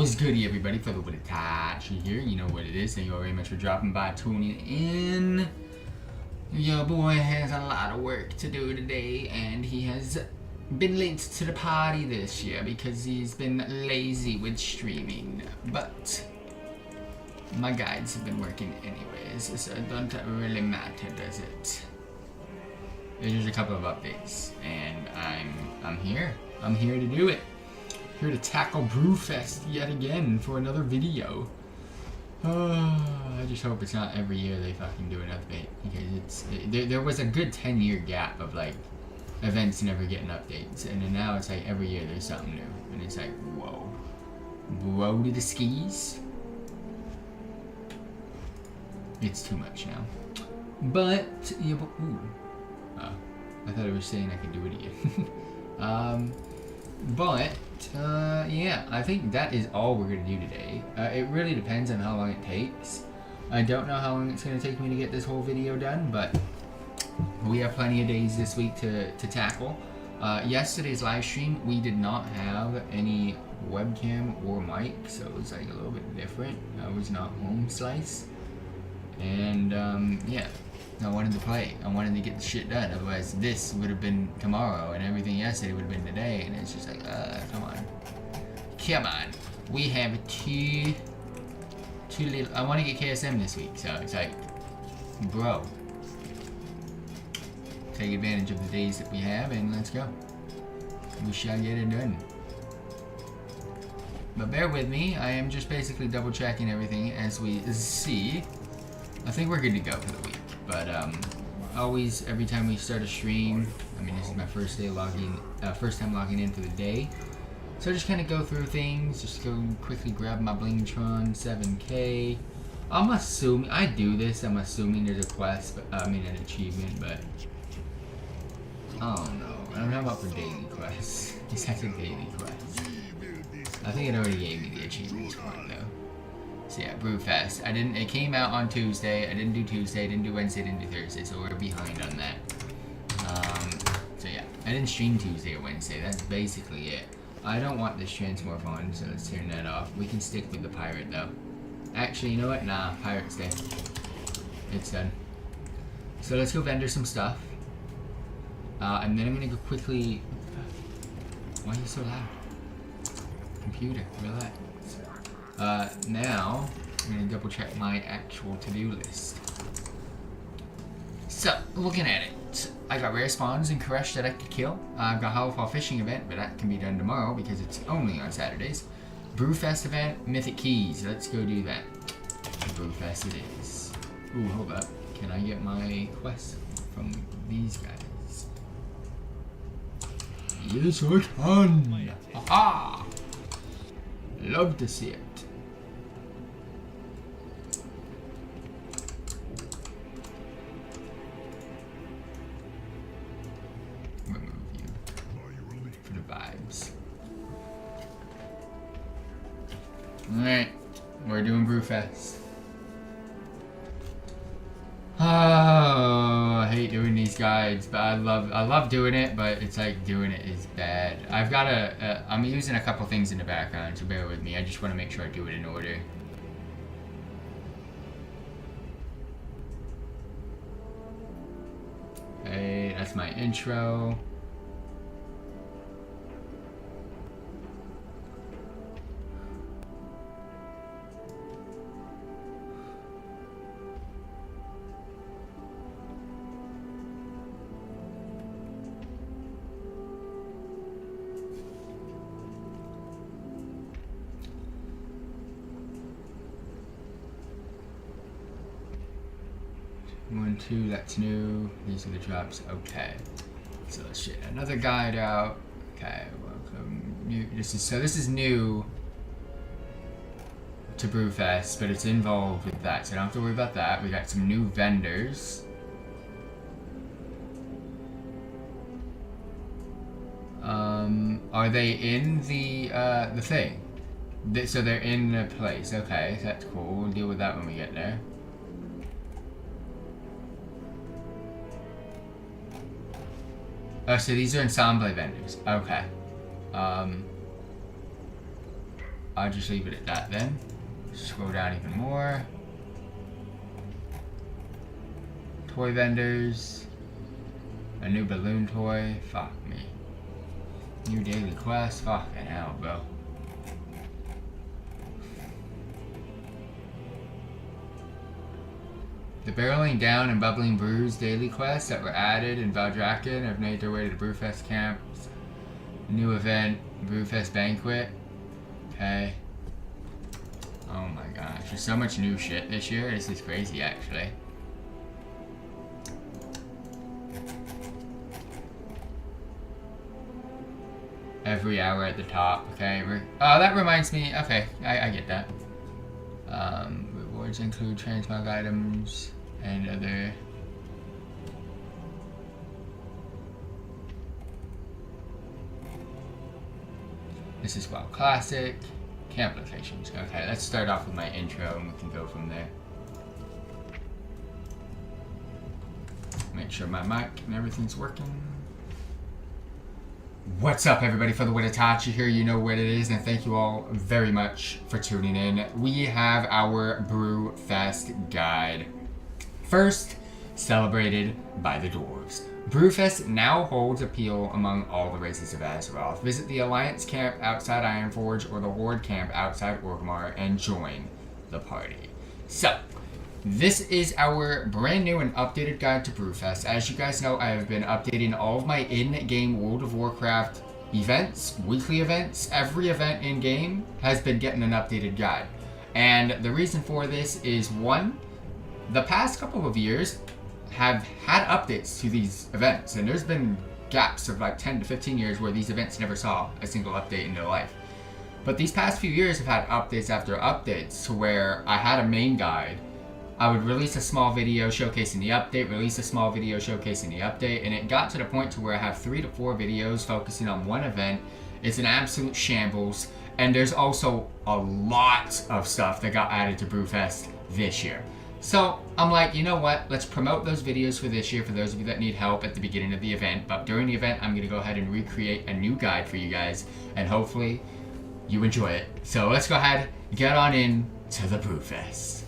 What's good, everybody? FTWitachi here. You know what it is. Thank you all very much for dropping by, tuning in. Your boy has a lot of work to do today, and he has been late to the party this year because he's been lazy with streaming. But my guides have been working anyways, so it doesn't really matter, does it? There's just a couple of updates, and I'm here. I'm here to do it. Here to tackle Brewfest yet again for another video. I just hope it's not every year they fucking do an update, because there was a good 10-year gap of like events never getting updates, and then now it's like every year there's something new, and it's like whoa, whoa to the skis. It's too much now. But yeah, ooh, I thought it was saying I could do it again. Yeah, I think that is all we're going to do today. It really depends on how long it takes. I don't know how long it's going to take me to get this whole video done, but we have plenty of days this week to tackle. Yesterday's live stream, we did not have any webcam or mic, so it was like a little bit different. I was not home slice. And yeah, I wanted to play. I wanted to get the shit done. Otherwise, this would have been tomorrow, and everything yesterday would have been today. And it's just like, come on. Come on. We have two little... I want to get KSM this week, so it's like, bro. Take advantage of the days that we have, and let's go. We shall get it done. But bear with me. I am just basically double-checking everything as we see. I think we're good to go for the week. But always, every time we start a stream, I mean, this is my first day first time logging in for the day. So just kind of go through things, just go quickly grab my Blingtron 7K. I'm assuming, I do this, I'm assuming there's a quest, but, I mean an achievement, but I don't know. I don't know about for daily quests. It's actually daily quests. I think it already gave me the achievements for it though. So yeah, Brewfest. It came out on Tuesday. I didn't do Tuesday, didn't do Wednesday, didn't do Thursday, so we're behind on that. So yeah, I didn't stream Tuesday or Wednesday. That's basically it. I don't want this transmorph on, so let's turn that off. We can stick with the pirate though. Actually, you know what? Nah, pirate's dead. It's done. So let's go vendor some stuff. And then I'm gonna go quickly... Why are you so loud? Computer, relax. Now, I'm going to double check my actual to-do list. So, looking at it, I got rare spawns and Koresh that I could kill. I've got Hollowfall fishing event, but that can be done tomorrow because it's only on Saturdays. Brewfest event, Mythic Keys. Let's go do that. Brewfest it is. Ooh, hold up. Can I get my quest from these guys? Yes, I can! Aha! Love to see it. Remove you for the vibes. Alright, we're doing Brewfest. Oh, I hate doing these guides, but I love doing it, but it's like doing it is bad. I've got I'm using a couple things in the background, so bear with me. I just want to make sure I do it in order. Okay, that's my intro. One, two, that's new. These are the drops. Okay. So let's get another guide out. Okay, welcome. This is new to Brewfest, but it's involved with that, so I don't have to worry about that. We got some new vendors. Are they in the thing? So they're in the place. Okay, that's cool. We'll deal with that when we get there. Oh, so these are ensemble vendors. Okay. I'll just leave it at that then. Scroll down even more. Toy vendors. A new balloon toy. Fuck me. New daily quest. Fucking hell, bro. The barreling down and bubbling brews daily quests that were added in Valdrakken have made their way to the Brewfest camps. New event, Brewfest banquet. Okay. Oh my gosh, there's so much new shit this year. This is crazy, actually. Every hour at the top. Okay. Oh, that reminds me. Okay, I get that. Rewards include transmog items and other. This is WoW Classic. Camp locations. Okay, let's start off with my intro and we can go from there. Make sure my mic and everything's working. What's up, everybody? FTWitachi here. You know what it is, and thank you all very much for tuning in. We have our Brewfest guide. First, celebrated by the dwarves. Brewfest now holds appeal among all the races of Azeroth. Visit the Alliance camp outside Ironforge or the Horde camp outside Orgrimmar and join the party. So, this is our brand new and updated guide to Brewfest. As you guys know, I have been updating all of my in-game World of Warcraft events, weekly events. Every event in-game has been getting an updated guide. And the reason for this is, one, the past couple of years have had updates to these events, and there's been gaps of like 10 to 15 years where these events never saw a single update in their life. But these past few years have had updates after updates to where I had a main guide. I would release a small video showcasing the update, release a small video showcasing the update, and it got to the point to where I have 3 to 4 videos focusing on one event. It's an absolute shambles, and there's also a lot of stuff that got added to Brewfest this year. So I'm like, you know what, let's promote those videos for this year for those of you that need help at the beginning of the event. But during the event, I'm going to go ahead and recreate a new guide for you guys, and hopefully you enjoy it. So let's go ahead and get on in to the Brewfest.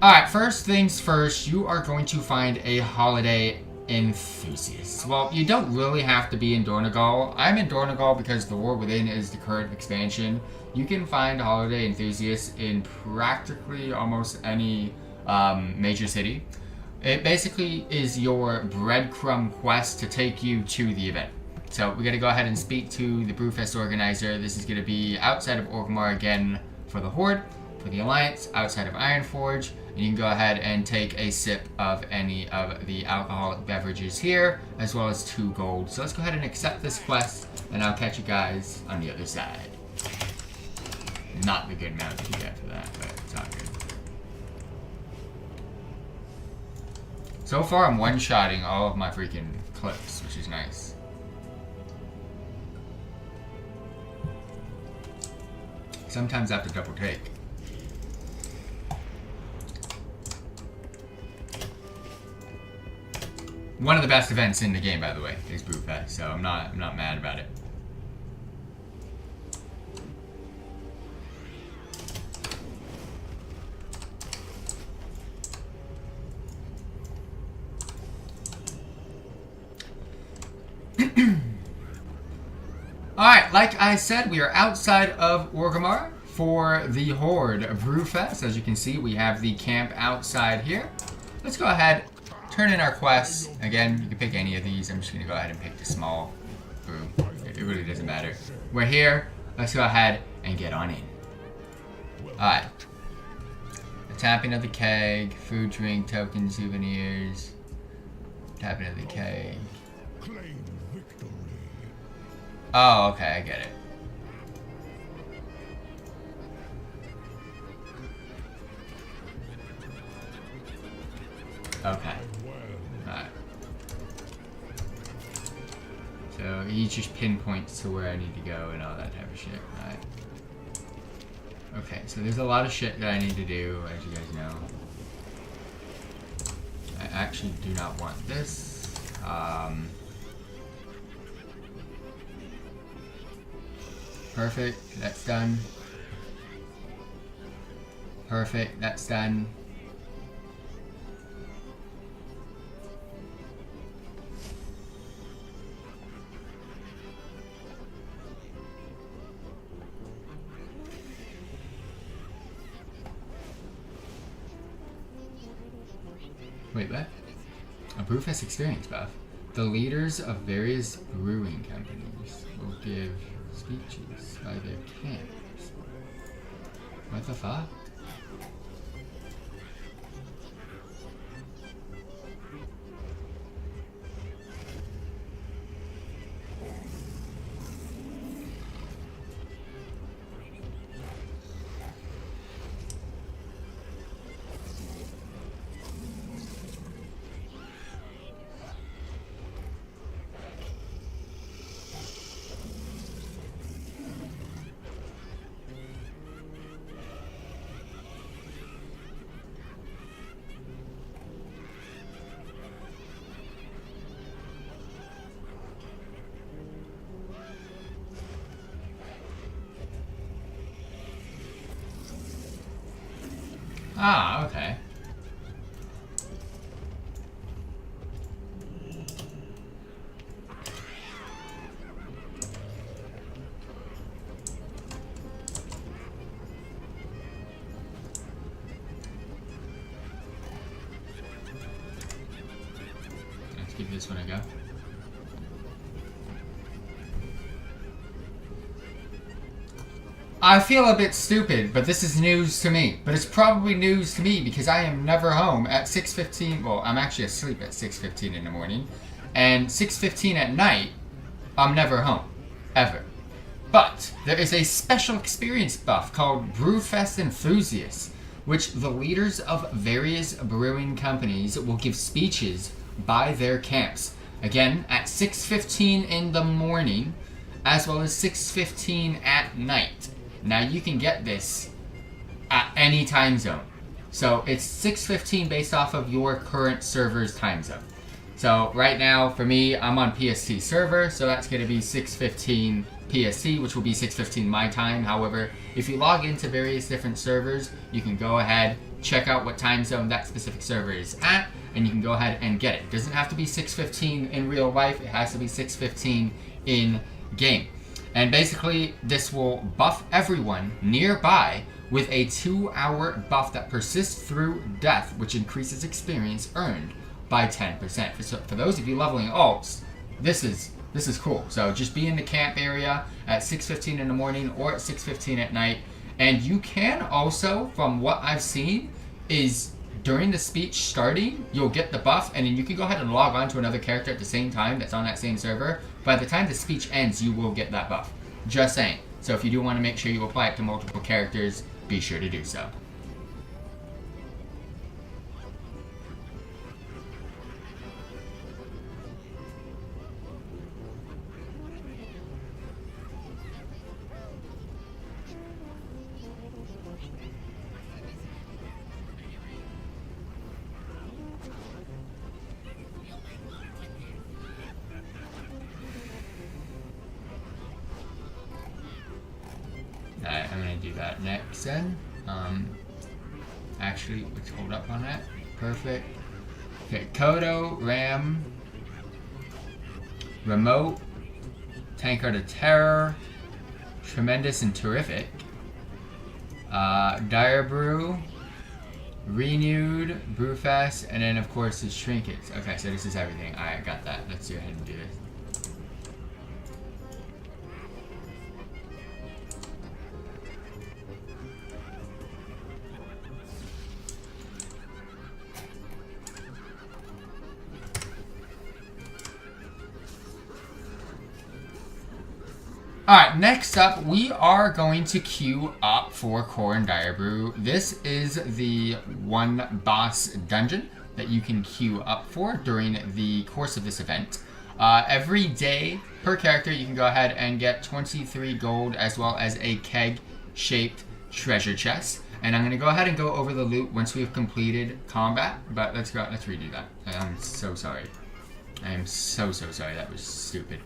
Alright, first things first, you are going to find a holiday enthusiast. Well, you don't really have to be in Dornogal. I'm in Dornogal because the War Within is the current expansion. You can find holiday enthusiasts in practically almost any major city. It basically is your breadcrumb quest to take you to the event. So we're going to go ahead and speak to the Brewfest organizer. This is going to be outside of Orgrimmar again for the Horde, for the Alliance, outside of Ironforge. And you can go ahead and take a sip of any of the alcoholic beverages here, as well as 2 gold. So let's go ahead and accept this quest, and I'll catch you guys on the other side. Not the good mount you get for that, but it's all good. So far, I'm one-shotting all of my freaking clips, which is nice. Sometimes I have to double take. One of the best events in the game, by the way, is Brewfest, so I'm not mad about it. Alright, like I said, we are outside of Orgrimmar for the Horde Brewfest. As you can see, we have the camp outside here. Let's go ahead, turn in our quests. Again, you can pick any of these. I'm just going to go ahead and pick the small brew. It really doesn't matter. We're here. Let's go ahead and get on in. Alright. The tapping of the keg, food, drink, token, souvenirs. Tapping of the keg. Oh, okay, I get it. Okay. Alright. So he just pinpoints to where I need to go and all that type of shit. Alright. Okay, so there's a lot of shit that I need to do, as you guys know. I actually do not want this. Perfect, that's done. Perfect, that's done. Wait, what? A Brewfest experience buff. The leaders of various brewing companies will give speeches by their camps. What the fuck? Ah, okay. Let's give this one a go. I feel a bit stupid, but this is news to me. But it's probably news to me because I am never home at 6:15. Well, I'm actually asleep at 6:15 in the morning. And 6:15 at night, I'm never home. Ever. But there is a special experience buff called Brewfest Enthusiasts, which the leaders of various brewing companies will give speeches by their camps. Again, at 6:15 in the morning, as well as 6:15 at night. Now you can get this at any time zone. So it's 6:15 based off of your current server's time zone. So right now for me, I'm on PST server, so that's going to be 6:15 PST, which will be 6:15 my time. However, if you log into various different servers, you can go ahead, check out what time zone that specific server is at, and you can go ahead and get it. It doesn't have to be 6:15 in real life, it has to be 6:15 in game. And basically, this will buff everyone nearby with a 2-hour buff that persists through death, which increases experience earned by 10%. For those of you leveling alts, this is cool. So just be in the camp area at 6:15 in the morning or at 6:15 at night. And you can also, from what I've seen, is during the speech starting, you'll get the buff, and then you can go ahead and log on to another character at the same time that's on that same server. By the time the speech ends, you will get that buff. Just saying. So if you do want to make sure you apply it to multiple characters, be sure to do so. Alright, I'm gonna do that next then. Actually, let's hold up on that. Perfect. Okay, Kodo, Ram, Remote, Tankard of Terror, Tremendous and Terrific, Dire Brew, Renewed, Brewfest, and then of course his Trinkets. Okay, so this is everything. Alright, got that. Let's go ahead and do this. Alright, next up, we are going to queue up for Core and Dire Brew. This is the one boss dungeon that you can queue up for during the course of this event. Every day per character, you can go ahead and get 23 gold as well as a keg-shaped treasure chest. And I'm going to go ahead and go over the loot once we've completed combat, but let's redo that. I'm so sorry. I am so sorry. That was stupid.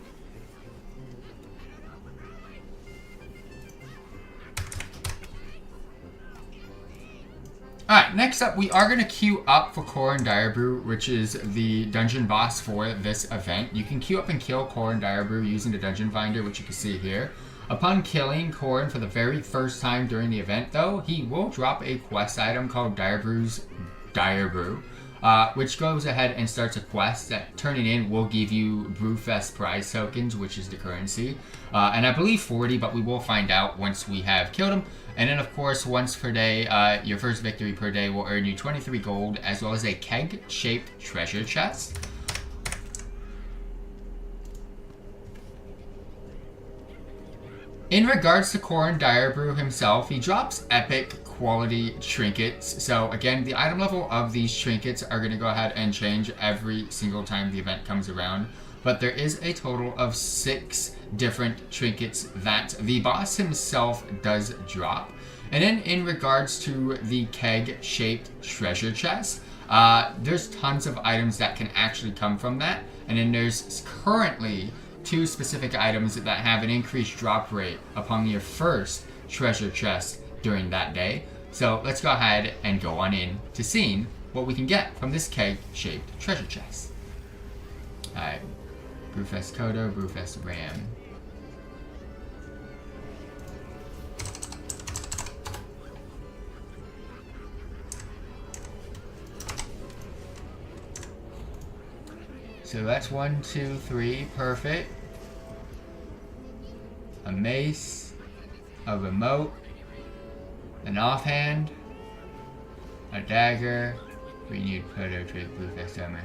Alright, next up, we are going to queue up for Korin Direbrew, which is the dungeon boss for this event. You can queue up and kill Korin Direbrew using the dungeon finder, which you can see here. Upon killing Korin for the very first time during the event, though, he will drop a quest item called Direbrew's Direbrew, which goes ahead and starts a quest that, turning in, will give you Brewfest prize tokens, which is the currency. And I believe 40, but we will find out once we have killed him. And then, of course, once per day, your first victory per day will earn you 23 gold, as well as a keg-shaped treasure chest. In regards to Korin Direbrew himself, he drops epic quality trinkets. So again, the item level of these trinkets are going to go ahead and change every single time the event comes around. But there is a total of 6 different trinkets that the boss himself does drop. And then in regards to the keg-shaped treasure chest, there's tons of items that can actually come from that. And then there's currently 2 specific items that have an increased drop rate upon your first treasure chest during that day. So let's go ahead and go on in to seeing what we can get from this keg-shaped treasure chest. Alright, Brewfest Kodo, Brewfest Ram. So that's 1, 2, 3, perfect. A mace, a remote, an offhand, a dagger, renewed proto trick, Brewfest armor.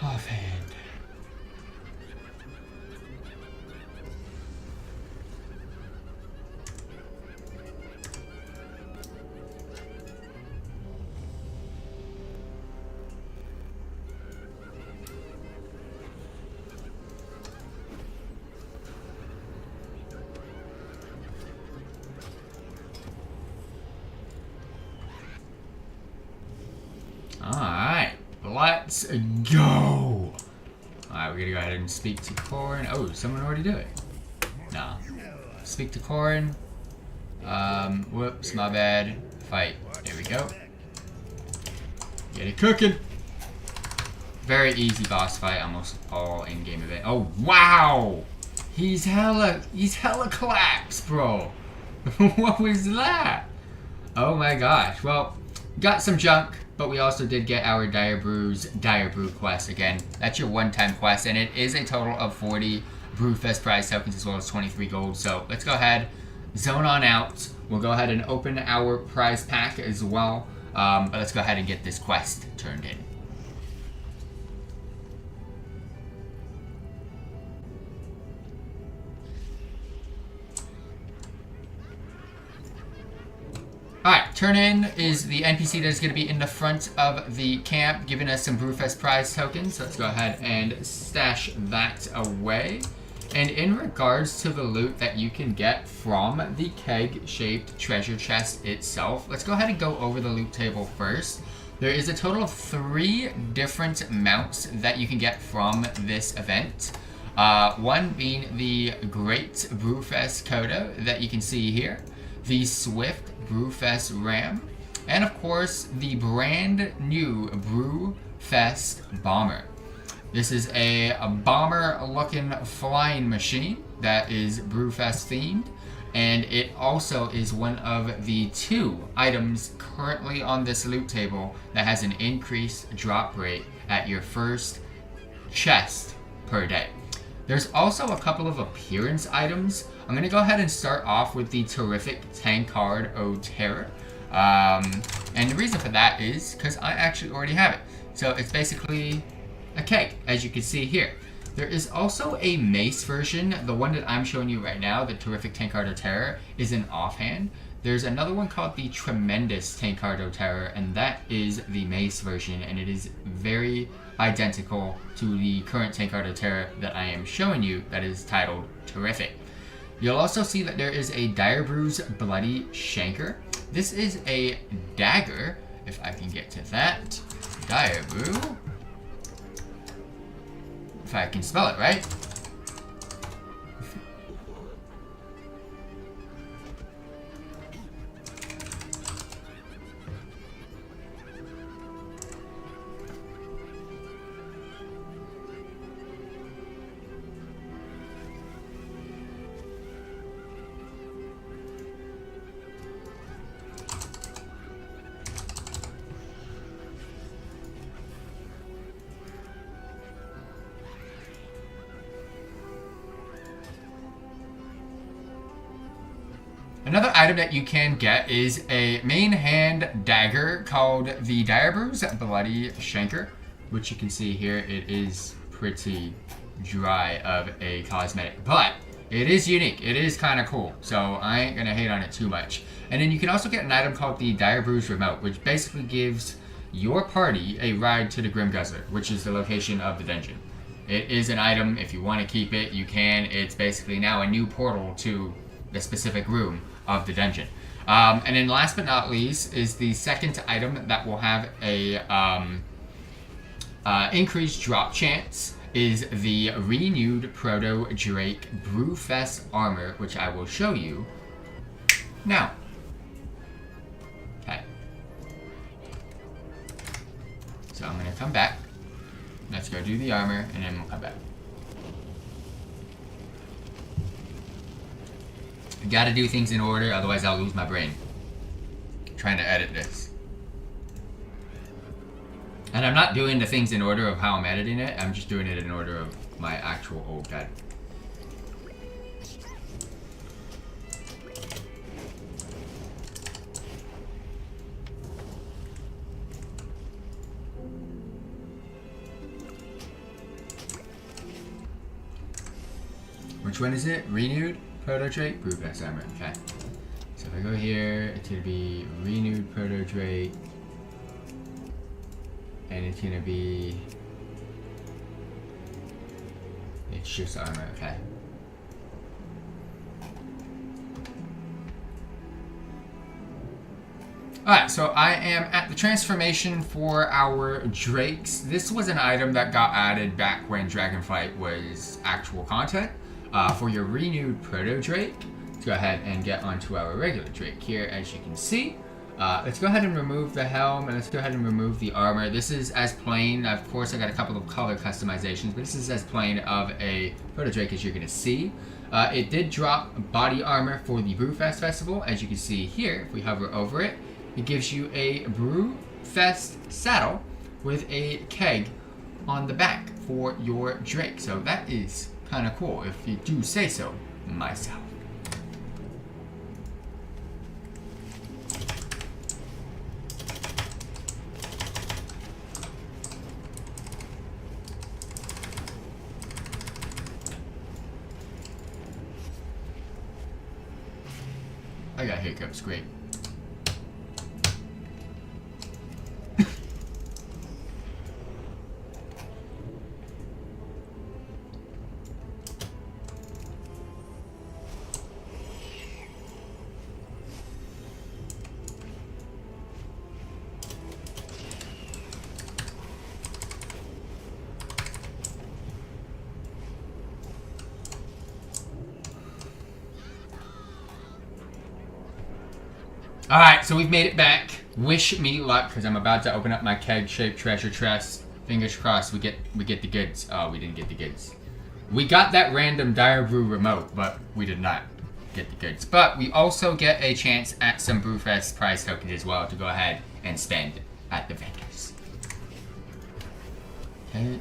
Offhand. Alright, let's go. Alright, we're gonna go ahead and speak to Korin. Oh, someone already do it? No. Speak to Korin. Whoops, my bad. Fight. There we go. Get it cooking. Very easy boss fight, almost all in-game event. Oh, wow! He's hella collapsed, bro. What was that? Oh my gosh. Well, got some junk, but we also did get our Direbrew's Direbrew quest. Again, that's your one-time quest, and it is a total of 40 Brewfest prize tokens as well as 23 gold. So let's go ahead, zone on out. We'll go ahead and open our prize pack as well. But let's go ahead and get this quest turned in. Alright, turn in is the NPC that is going to be in the front of the camp, giving us some Brewfest prize tokens. So let's go ahead and stash that away. And in regards to the loot that you can get from the keg-shaped treasure chest itself, let's go ahead and go over the loot table first. There is a total of 3 different mounts that you can get from this event. One being the Great Brewfest Kodo that you can see here, the Swift Brewfest Ram, and of course the brand new Brewfest Bomber. This is a bomber looking flying machine that is Brewfest themed, and it also is one of the 2 items currently on this loot table that has an increased drop rate at your first chest per day. There's also a couple of appearance items. I'm going to go ahead and start off with the terrific Tankard O Terror. And the reason for that is because I actually already have it. So it's basically a keg, as you can see here. There is also a mace version. The one that I'm showing you right now, the Terrific Tankard Terror, is an offhand. There's another one called the Tremendous Tankard Terror, and that is the mace version, and it is very identical to the current Tankard Terror that I am showing you that is titled Terrific. You'll also see that there is a Direbrew's Bloody Shanker. This is a dagger, if I can get to that. Direbrew. If I can spell it right. Another item that you can get is a main hand dagger called the Direbrew's Bloody Shanker, which you can see here. It is pretty dry of a cosmetic, but it is unique. It is kind of cool, so I ain't gonna hate on it too much. And then you can also get an item called the Direbrew's Remote, which basically gives your party a ride to the Grim Guzzler, which is the location of the dungeon. It is an item. If you want to keep it, you can. It's basically now a new portal to the specific room of the dungeon. And then last but not least is the second item that will have a increased drop chance is the renewed Proto Drake Brewfest armor, which I will show you now. Okay. So I'm gonna come back. Let's go do the armor and then we'll come back. I gotta do things in order, otherwise I'll lose my brain trying to edit this. And I'm not doing the things in order of how I'm editing it, I'm just doing it in order of my actual old guide. Which one is it? Renewed Proto Drake Brewfest armor. Okay. So if I go here, it's gonna be renewed Proto Drake, and it's gonna be. It's just armor. Okay. Alright, so I am at the transformation for our Drakes. This was an item that got added back when Dragonflight was actual content. For your renewed Proto Drake, let's go ahead and get onto our regular Drake here, as you can see. Let's go ahead and remove the helm, and let's go ahead and remove the armor. This is as plain. Of course, I got a couple of color customizations, but this is as plain of a Proto Drake as you're going to see. It did drop body armor for the Brewfest Festival, as you can see here. If we hover over it, it gives you a Brewfest saddle with a keg on the back for your Drake. So that is kind of cool, if you do say so myself. I got hiccups, great. Alright, so we've made it back. Wish me luck, because I'm about to open up my keg-shaped treasure chest. Fingers crossed we get the goods. Oh, we didn't get the goods. We got that random Direbrew remote, but we did not get the goods. But we also get a chance at some Brewfest prize tokens as well to go ahead and spend at the vendors. Okay.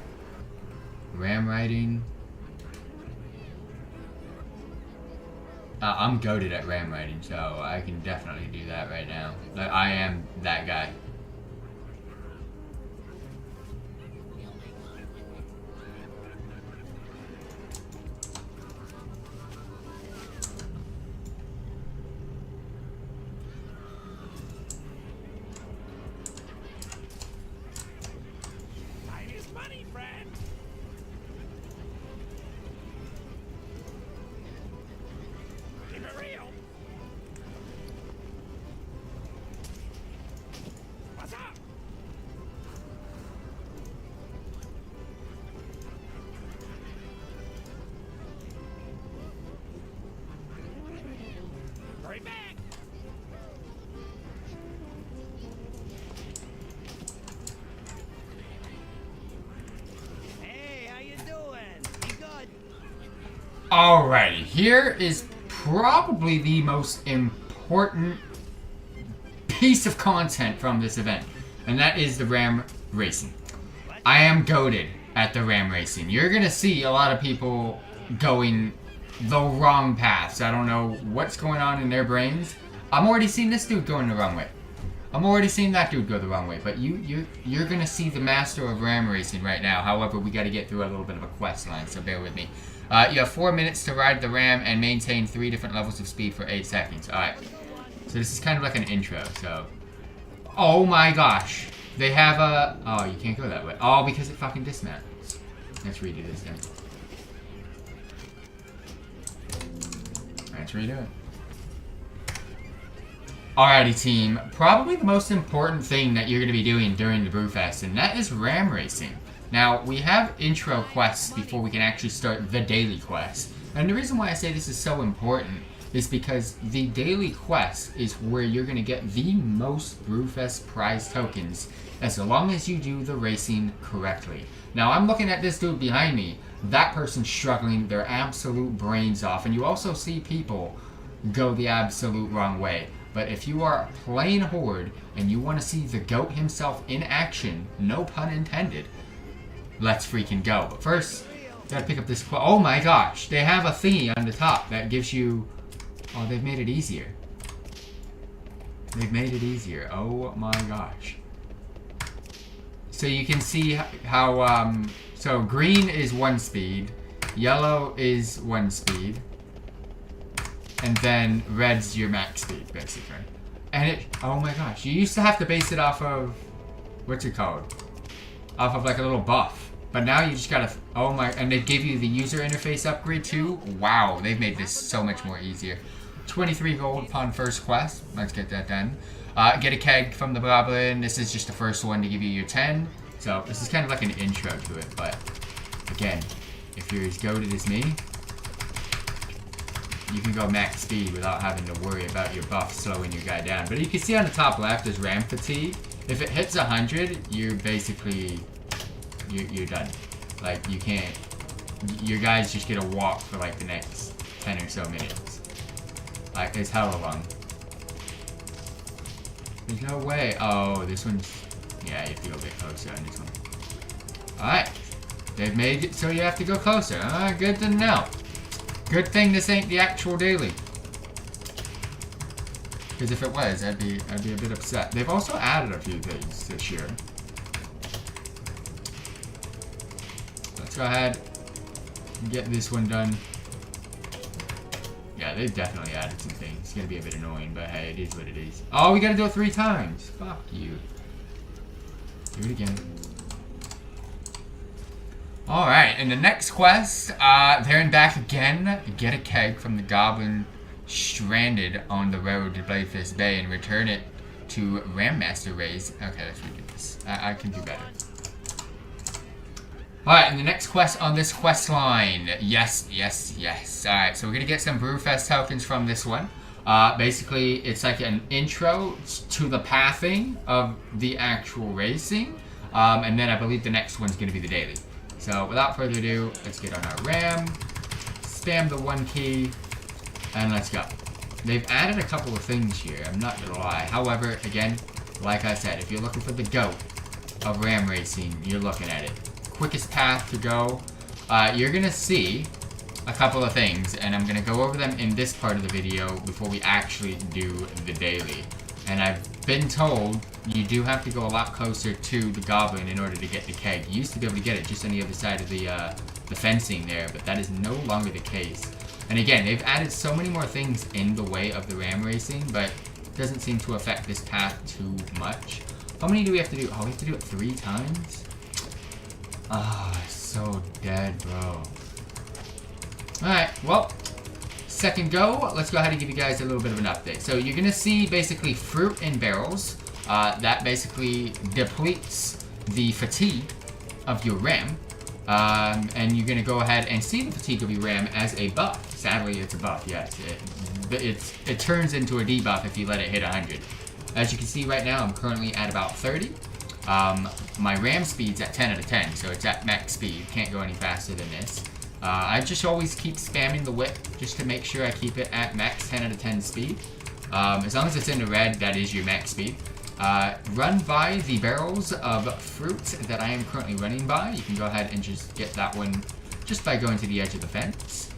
Ram riding. I'm goated at ram riding, so I can definitely do that right now. I am that guy. right back. Hey, how you doing? You good? Alrighty, here is probably the most important piece of content from this event, and that is the ram racing. I am goated at the ram racing. You're gonna see a lot of people going the wrong paths. I don't know what's going on in their brains. I'm already seeing this dude going the wrong way. I'm already seeing that dude go the wrong way. But you're gonna see the master of ram racing right now. However, we got to get through a little bit of a quest line, so bear with me. You have 4 minutes to ride the ram and maintain 3 different levels of speed for 8 seconds. All right. So this is kind of like an intro. So, oh my gosh, they have a. Oh, you can't go that way. Oh, because it fucking dismounts. Let's redo this then. Let's redo it. Alrighty, team. Probably the most important thing that you're going to be doing during the Brewfest, and that is ram racing. Now, we have intro quests before we can actually start the daily quest. And the reason why I say this is so important is because the daily quest is where you're going to get the most Brewfest prize tokens as long as you do the racing correctly. Now, I'm looking at this dude behind me. That person's struggling their absolute brains off. And you also see people go the absolute wrong way. But if you are playing Horde and you want to see the GOAT himself in action, no pun intended, let's freaking go. But first, gotta pick up this quest. Oh my gosh, they have a thingy on the top that gives you... Oh, they've made it easier. They've made it easier. Oh my gosh. So you can see how, so green is 1 speed, yellow is 1 speed, and then red's your max speed, basically. And it, oh my gosh, you used to have to base it off of, what's it called? Off of like a little buff. But now you just gotta, oh my, and they give you the user interface upgrade too? Wow, they've made this so much more easier. 23 gold upon first quest. Let's get that done. Get a keg from the goblin. This is just the first one to give you your 10. So this is kind of like an intro to it. But again, if you're as goated as me, you can go max speed without having to worry about your buff slowing your guy down. But you can see on the top left is ram fatigue. If it hits 100, you're basically, you're done. Like you can't, your guys just get a walk for like the next 10 or so minutes. Like it's hella long. There's no way. Oh, this one's, yeah, you have to go a bit closer on this one. Alright. They've made it so you have to go closer. Good to know. Good thing this ain't the actual daily. Because if it was, I'd be a bit upset. They've also added a few things this year. Let's go ahead and get this one done. Yeah, they've definitely added some things. It's gonna be a bit annoying, but hey, it is what it is. Oh, we gotta do it 3 times. Fuck you. Do it again. Alright, in the next quest, there and back again. Get a keg from the goblin stranded on the road to Bladefist Bay and return it to Rammaster Ray's. Okay, let's redo this. I can do better. Alright, and the next quest on this quest line. Yes, yes, yes. Alright, so we're gonna get some Brewfest tokens from this one. Basically, it's like an intro to the pathing of the actual racing. And then I believe the next one's gonna be the daily. So without further ado, let's get on our ram, spam the 1 key, and let's go. They've added a couple of things here, I'm not gonna lie. However, again, like I said, if you're looking for the GOAT of ram racing, you're looking at it. Quickest path to go. You're gonna see a couple of things, and I'm gonna go over them in this part of the video before we actually do the daily. And I've been told you do have to go a lot closer to the goblin in order to get the keg. You used to be able to get it just on the other side of the fencing there, but that is no longer the case. And again, they've added so many more things in the way of the ram racing, but it doesn't seem to affect this path too much. How many do we have to do? Oh, we have to do it 3 times? Ah, so dead, bro. Alright, well, second go, let's go ahead and give you guys a little bit of an update. So you're going to see basically fruit in barrels. That basically depletes the fatigue of your ram. And you're going to go ahead and see the fatigue of your ram as a buff. Sadly, it's a buff, yes. it turns into a debuff if you let it hit 100. As you can see right now, I'm currently at about 30. My ram speed's at 10 out of 10, so it's at max speed. Can't go any faster than this. I just always keep spamming the whip just to make sure I keep it at max 10 out of 10 speed. As long as it's in the red, that is your max speed. Run by the barrels of fruit that I am currently running by. You can go ahead and just get that one just by going to the edge of the fence.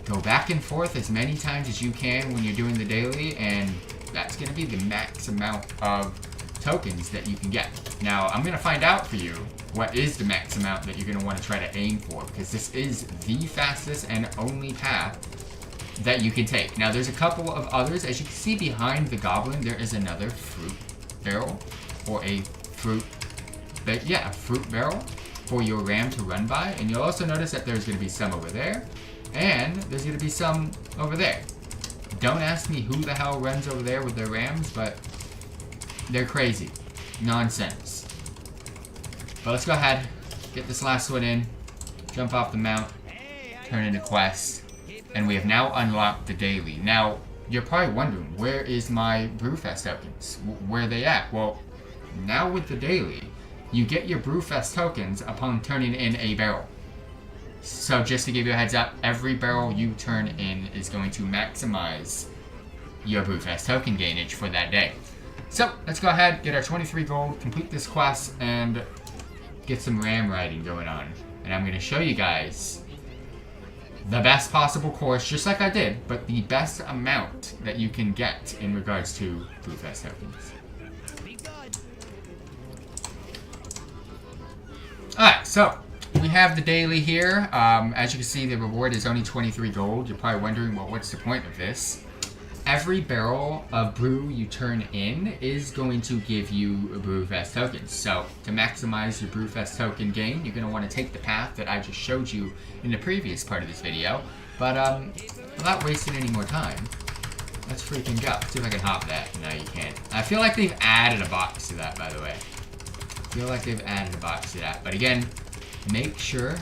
Go back and forth as many times as you can when you're doing the daily, and that's going to be the max amount of tokens that you can get. Now, I'm going to find out for you what is the max amount that you're going to want to try to aim for, because this is the fastest and only path that you can take. Now, there's a couple of others. As you can see behind the goblin, there is another fruit barrel, or a fruit barrel for your ram to run by. And you'll also notice that there's going to be some over there, and there's going to be some over there. Don't ask me who the hell runs over there with their rams, but they're crazy. Nonsense. But let's go ahead, get this last one in, jump off the mount, turn into quests, and we have now unlocked the daily. Now, you're probably wondering, where is my Brewfest tokens? Where are they at? Well, now with the daily, you get your Brewfest tokens upon turning in a barrel. So just to give you a heads up, every barrel you turn in is going to maximize your Brewfest token gainage for that day. So, let's go ahead, get our 23 gold, complete this quest, and get some ram riding going on. And I'm going to show you guys the best possible course, just like I did, but the best amount that you can get in regards to Brewfest tokens. Alright, so we have the daily here. As you can see, the reward is only 23 gold. You're probably wondering, well, what's the point of this? Every barrel of brew you turn in is going to give you Brewfest tokens. So, to maximize your Brewfest token gain, you're going to want to take the path that I just showed you in the previous part of this video. But, without wasting any more time, let's freaking go. Let's see if I can hop that. No, you can't. I feel like they've added a box to that, by the way. I feel like they've added a box to that. But again, make sure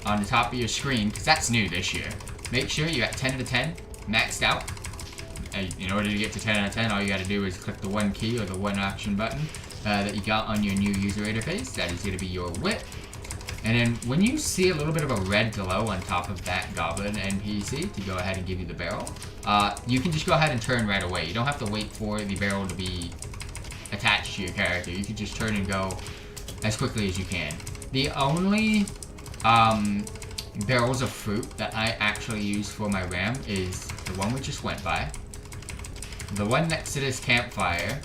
on the top of your screen, because that's new this year, make sure you're at 10 out of 10, maxed out. In order to get to 10 out of 10, all you got to do is click the one key or the one option button that you got on your new user interface. That is going to be your whip. And then when you see a little bit of a red glow on top of that goblin NPC to go ahead and give you the barrel, you can just go ahead and turn right away. You don't have to wait for the barrel to be attached to your character. You can just turn and go as quickly as you can. The only barrels of fruit that I actually use for my ram is the one we just went by, the one next to this campfire,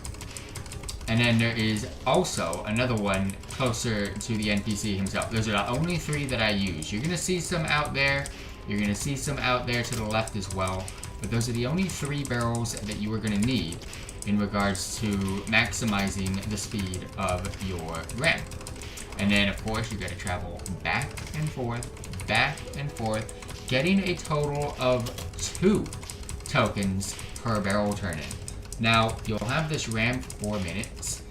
and then there is also another one closer to the NPC himself. Those are the only three that I use. You're going to see some out there. You're going to see some out there to the left as well. But those are the only 3 barrels that you are going to need in regards to maximizing the speed of your ram. And then, of course, you got to travel back and forth, getting a total of 2 tokens per barrel turn-in. Now, you'll have this ram for 4 minutes,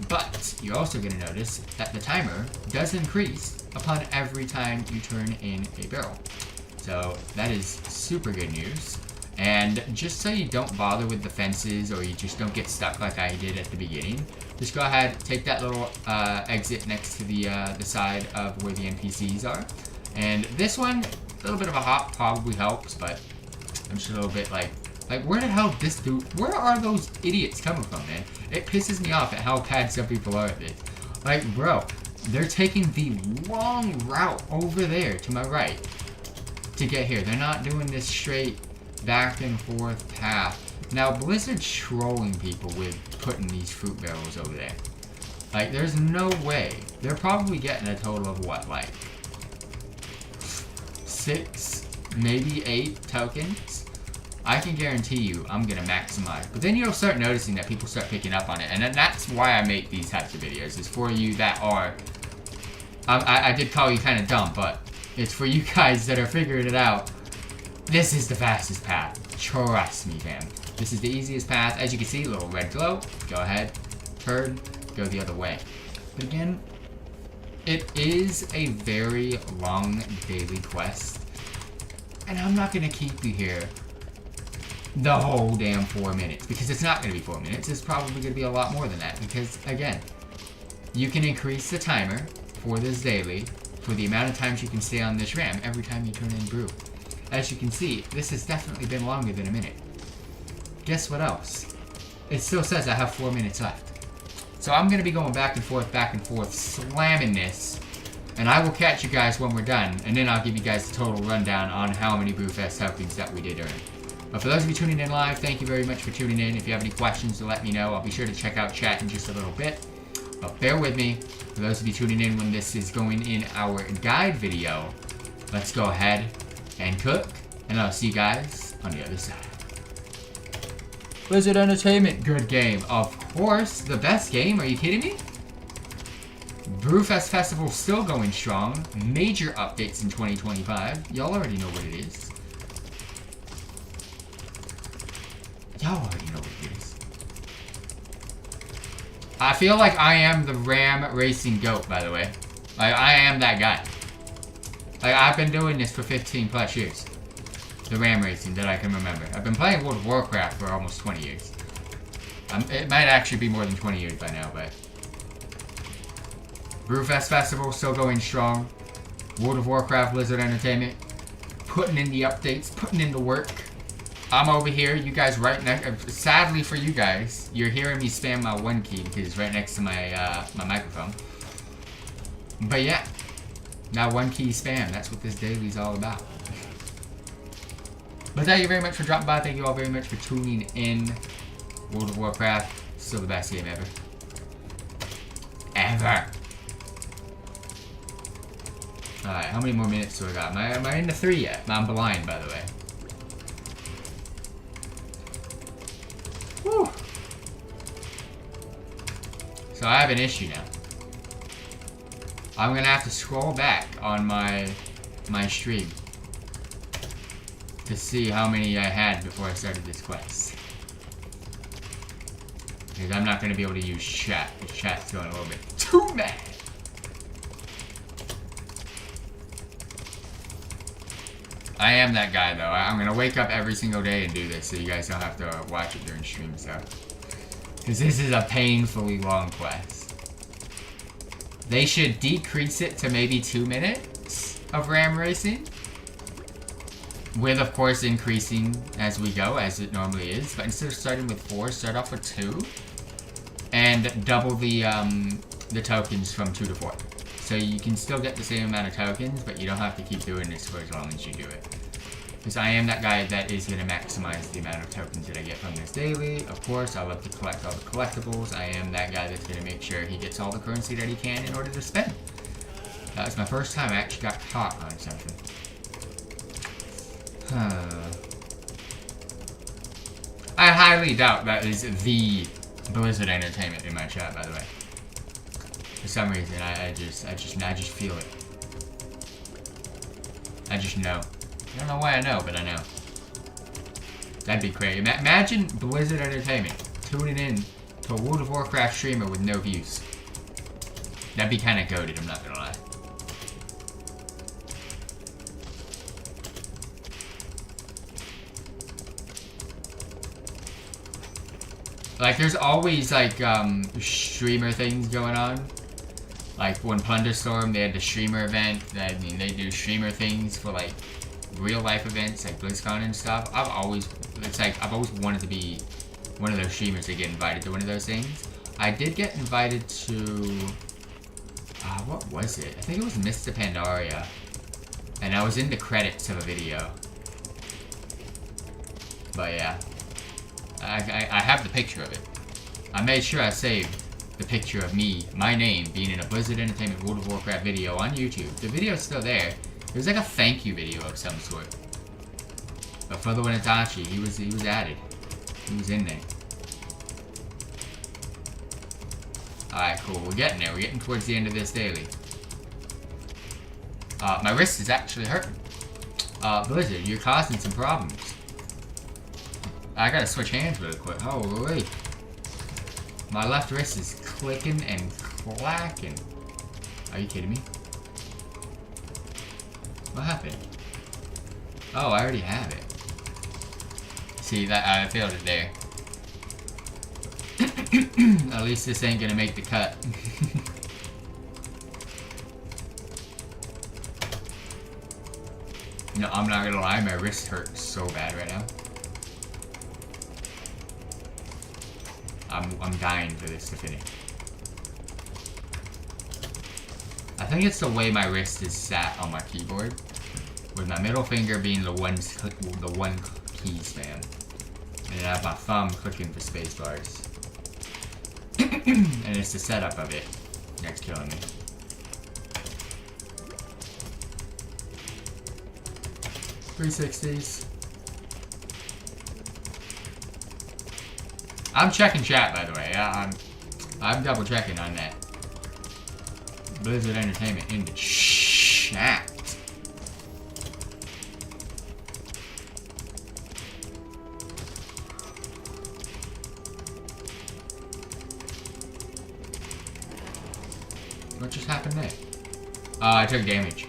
but you're also going to notice that the timer does increase upon every time you turn in a barrel. So, that is super good news. And just so you don't bother with the fences, or you just don't get stuck like I did at the beginning, just go ahead, take that little exit next to the side of where the NPCs are. And this one, a little bit of a hop probably helps, but I'm just a little bit like where the hell this dude, where are those idiots coming from, man? It pisses me off at how bad some people are at this. Like, bro, they're taking the long route over there to my right to get here. They're not doing this straight back and forth path. Now, Blizzard's trolling people with putting these fruit barrels over there. Like, there's no way. They're probably getting a total of what, like 6, maybe 8 tokens? I can guarantee you I'm going to maximize. But then you'll start noticing that people start picking up on it. And then that's why I make these types of videos. It's for you that are... I did call you kind of dumb, but it's for you guys that are figuring it out. This is the fastest path. Trust me, fam. This is the easiest path. As you can see, little red glow. Go ahead, turn, go the other way. But again, it is a very long daily quest. And I'm not going to keep you here the whole damn 4 minutes. Because it's not going to be 4 minutes. It's probably going to be a lot more than that. Because, again, you can increase the timer for this daily for the amount of times you can stay on this RAM every time you turn in brew. As you can see, this has definitely been longer than a minute. Guess what else? It still says I have 4 minutes left. So I'm going to be going back and forth, slamming this. And I will catch you guys when we're done. And then I'll give you guys the total rundown on how many Brewfest tokens that we did earn. But for those of you tuning in live, thank you very much for tuning in. If you have any questions, to let me know. I'll be sure to check out chat in just a little bit. But bear with me. For those of you tuning in when this is going in our guide video, let's go ahead and cook. And I'll see you guys on the other side. Blizzard Entertainment, good game. Of course, the best game. Are you kidding me? Brewfest Festival still going strong. Major updates in 2025. Y'all already know what it is. Y'all already know what it is. I feel like I am the Ram Racing GOAT, by the way. Like, I am that guy. Like, I've been doing this for 15 plus years. The Ram Racing that I can remember. I've been playing World of Warcraft for almost 20 years. It might actually be more than 20 years by now, but... Brewfest Festival still going strong. World of Warcraft, Blizzard Entertainment. Putting in the updates, putting in the work. I'm over here, you guys right next... Sadly for you guys, you're hearing me spam my 1 key because it's right next to my, my microphone. But yeah, now 1 key spam, that's what this daily is all about. But thank you very much for dropping by, thank you all very much for tuning in. World of Warcraft, still the best game ever. Ever! Alright, how many more minutes do I got? Am I into 3 yet? I'm blind, by the way. Whew. So I have an issue now. I'm gonna have to scroll back on my stream to see how many I had before I started this quest. Because I'm not gonna be able to use chat. The chat's going a little bit too mad. I am that guy though. I'm gonna wake up every single day and do this so you guys don't have to watch it during stream stuff. Because this is a painfully long quest. They should decrease it to maybe 2 minutes of RAM racing. With, of course, increasing as we go, as it normally is. But instead of starting with 4, start off with 2. And double the tokens from 2 to 4. So you can still get the same amount of tokens, but you don't have to keep doing this for as long as you do it. Because I am that guy that is going to maximize the amount of tokens that I get from this daily. Of course, I love to collect all the collectibles. I am that guy that's going to make sure he gets all the currency that he can in order to spend. That was my first time I actually got caught on something. I highly doubt that is the Blizzard Entertainment in my chat, by the way. For some reason, I just feel it. I just know. I don't know why I know, but I know. That'd be crazy. Imagine Blizzard Entertainment tuning in to a World of Warcraft streamer with no views. That'd be kind of goated, I'm not gonna lie. Like, there's always, like, streamer things going on. Like, when Plunderstorm, they had the streamer event. I mean, they do streamer things for, like, real-life events, like BlizzCon and stuff. I've always wanted to be one of those streamers that get invited to one of those things. I did get invited to... what was it? I think it was Mr. Pandaria. And I was in the credits of a video. But, yeah. I have the picture of it. I made sure I saved the picture of me, my name, being in a Blizzard Entertainment World of Warcraft video on YouTube. The video's still there. It was like a thank you video of some sort. But FTWitachi, he was added. He was in there. Alright, cool. We're getting there. We're getting towards the end of this daily. My wrist is actually hurting. Blizzard, you're causing some problems. I gotta switch hands really quick. Holy. My left wrist is clicking and clacking. Are you kidding me? What happened? Oh, I already have it. See, that I failed it there. At least this ain't gonna make the cut. No, I'm not gonna lie, my wrist hurts so bad right now. I'm dying for this to finish. I think it's the way my wrist is sat on my keyboard, with my middle finger being the one key spam, and I have my thumb clicking for space bars. And it's the setup of it that's killing me. .360s. I'm checking chat, by the way. I'm double checking on that. Blizzard Entertainment in the chat. What just happened there? Oh, I took damage.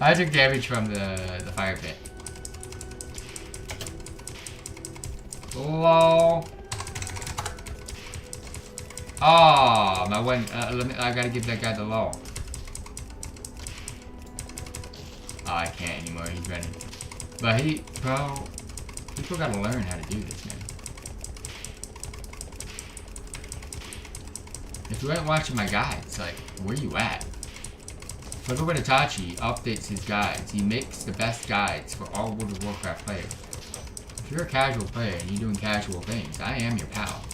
I took damage from the fire pit. Lol. Oh, my one. I gotta give that guy the lol. Oh, I can't anymore. He's running. But bro, people gotta learn how to do this, man. If you weren't watching my guides, like, where you at? FTWitachi updates his guides. He makes the best guides for all World of Warcraft players. If you're a casual player and you're doing casual things, I am your pal.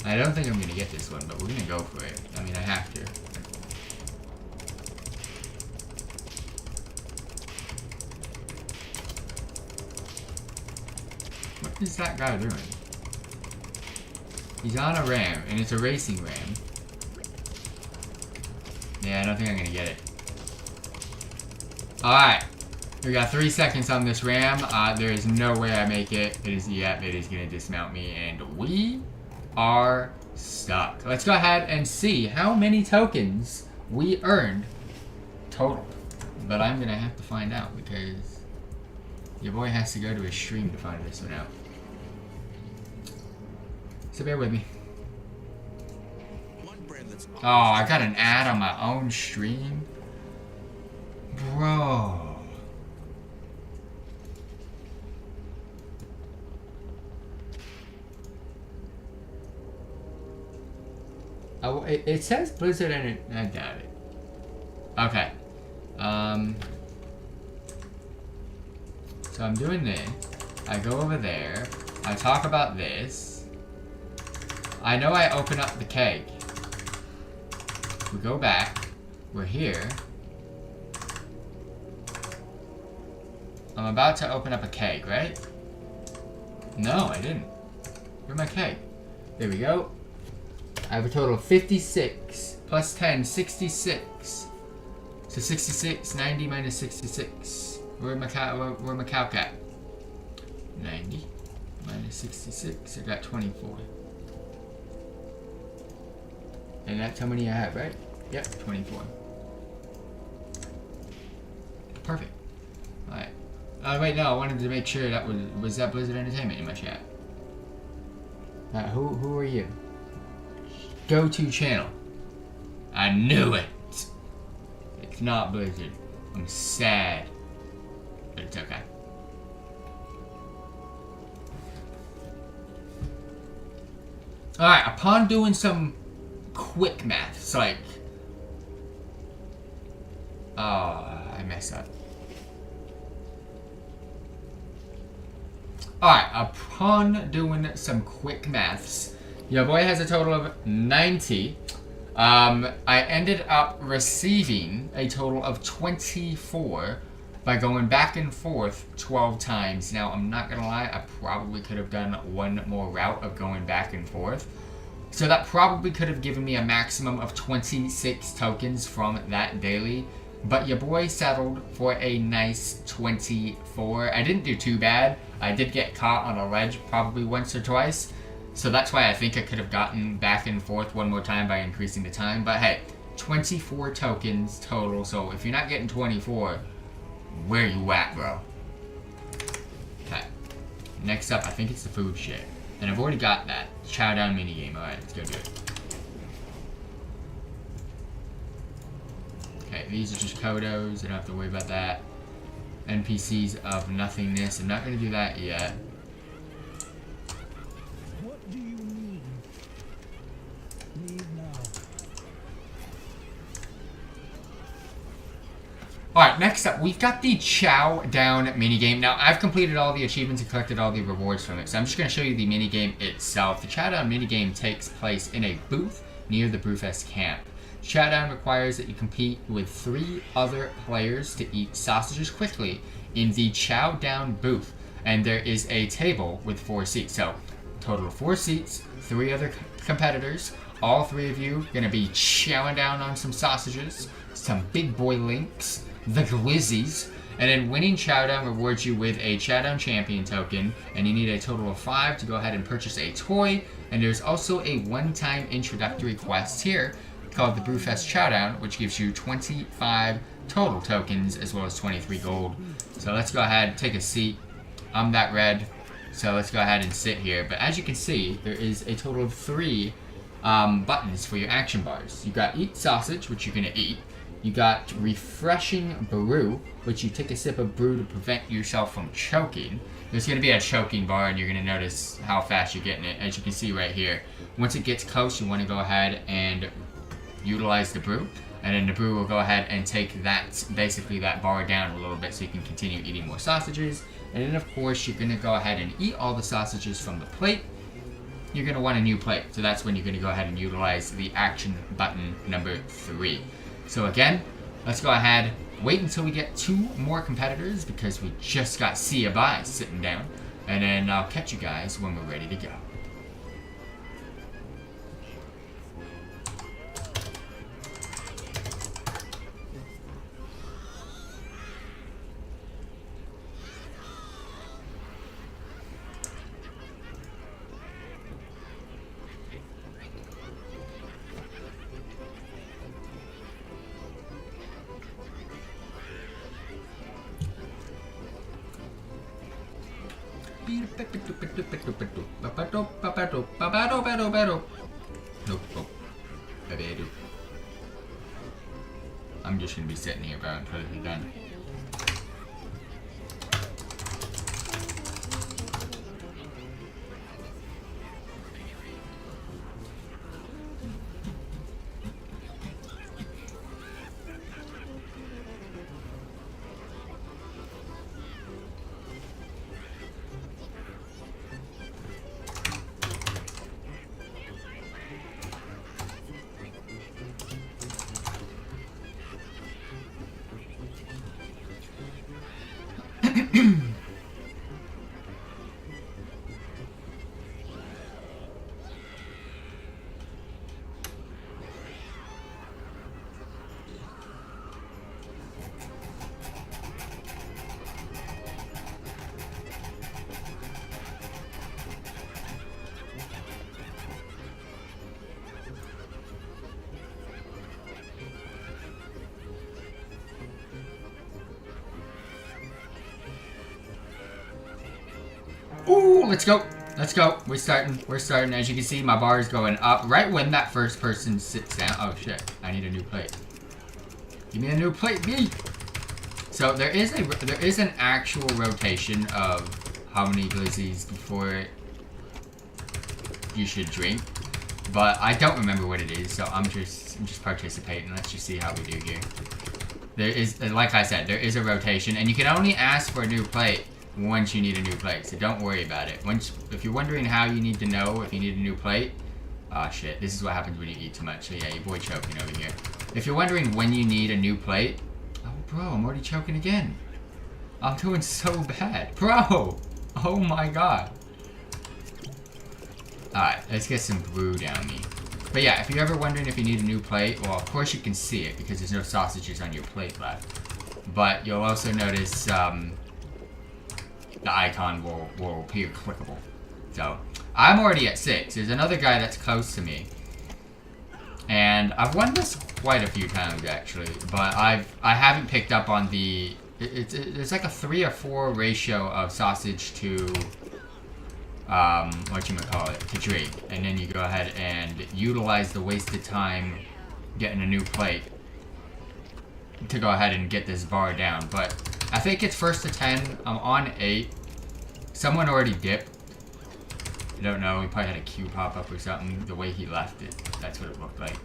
I don't think I'm gonna get this one, but we're gonna go for it. I mean, I have to. What is that guy doing? He's on a ram, and it's a racing ram. Yeah, I don't think I'm gonna get it. Alright. We got 3 seconds on this ram. There is no way I make it. It is gonna dismount me, and we are stuck. Let's go ahead and see how many tokens we earned total. But I'm gonna have to find out because your boy has to go to his stream to find this one out. So bear with me. Oh, I got an ad on my own stream? Bro. Oh, it says Blizzard and I doubt it. Okay. So I'm doing this. I go over there. I talk about this. I know I open up the keg. We go back. We're here. I'm about to open up a keg, right? No, I didn't. Where's my keg? There we go. I have a total of 56 plus 10, 66. So 66, 90 minus 66. Where's my cow cat? 90 minus 66. I got 24. And that's how many I have, right? Yep, 24. Perfect. Alright. Oh, wait, no, I wanted to make sure that was that Blizzard Entertainment in my chat. Who are you? Go-to channel. I knew it. It's not Blizzard. I'm sad. But it's okay. Alright, upon doing some quick maths, like... Oh, I messed up. Alright, upon doing some quick maths, your boy has a total of 90. I ended up receiving a total of 24 by going back and forth 12 times. Now, I'm not gonna lie, I probably could have done one more route of going back and forth. So that probably could have given me a maximum of 26 tokens from that daily. But your boy settled for a nice 24. I didn't do too bad. I did get caught on a ledge probably once or twice. So that's why I think I could have gotten back and forth one more time by increasing the time. But hey, 24 tokens total. So if you're not getting 24, where you at, bro? Okay. Next up, I think it's the food shit. And I've already got that. Chow down minigame. Alright, let's go do it. Okay, these are just Kodos. I don't have to worry about that. NPCs of nothingness. I'm not going to do that yet. What do you need? Leave now. Alright, next up, we've got the Chow Down minigame. Now, I've completed all the achievements and collected all the rewards from it, so I'm just going to show you the minigame itself. The Chow Down minigame takes place in a booth near the Brewfest camp. Chow Down requires that you compete with 3 other players to eat sausages quickly in the Chow Down booth. And there is a table with 4 seats. So, total of 4 seats, 3 other competitors. All 3 of you going to be chowing down on some sausages, some big boy links, the glizzies, and then winning Chow Down rewards you with a Chow Down champion token, and you need a total of 5 to go ahead and purchase a toy. And there's also a one-time introductory quest here called the Brewfest Chow Down, which gives you 25 total tokens as well as 23 gold. So let's go ahead, take a seat. I'm that red, so let's go ahead and sit here. But as you can see, there is a total of 3 buttons for your action bars. You got Eat Sausage, which you're gonna eat. You got Refreshing Brew, which you take a sip of brew to prevent yourself from choking. There's going to be a choking bar, and you're going to notice how fast you're getting it, as you can see right here. Once it gets close, you want to go ahead and utilize the brew, and then the brew will go ahead and take that, basically that bar down a little bit so you can continue eating more sausages. And then, of course, you're going to go ahead and eat all the sausages from the plate. You're going to want a new plate, so that's when you're going to go ahead and utilize the action button number 3. So again, let's go ahead, wait until we get 2 more competitors because we just got Sia Bai sitting down, and then I'll catch you guys when we're ready to go. I'm just gonna be sitting here about until it's done. Ooh, let's go. Let's go. We're starting. We're starting. As you can see, my bar is going up right when that first person sits down. Oh shit! I need a new plate. Give me a new plate, me. So there is an actual rotation of how many glizzies before you should drink, but I don't remember what it is. So I'm just participating. Let's just see how we do here. There is, like I said, there is a rotation, and you can only ask for a new plate once you need a new plate, so don't worry about it. If you're wondering how you need to know if you need a new plate, oh shit, this is what happens when you eat too much. So yeah, your boy choking over here. If you're wondering when you need a new plate, oh bro, I'm already choking again. I'm doing so bad. Bro, oh my god. Alright, let's get some brew down me. But yeah, if you're ever wondering if you need a new plate, well of course you can see it because there's no sausages on your plate left. But you'll also notice, the icon will appear clickable. So, I'm already at 6. There's another guy that's close to me. And I've won this quite a few times, actually. But I haven't picked up on the... There's like a 3 or 4 ratio of sausage to whatchamacallit, to drink. And then you go ahead and utilize the wasted time getting a new plate to go ahead and get this bar down. But I think it's first to 10. I'm on 8. Someone already dipped. I don't know, he probably had a queue pop up or something. The way he left it, that's what it looked like.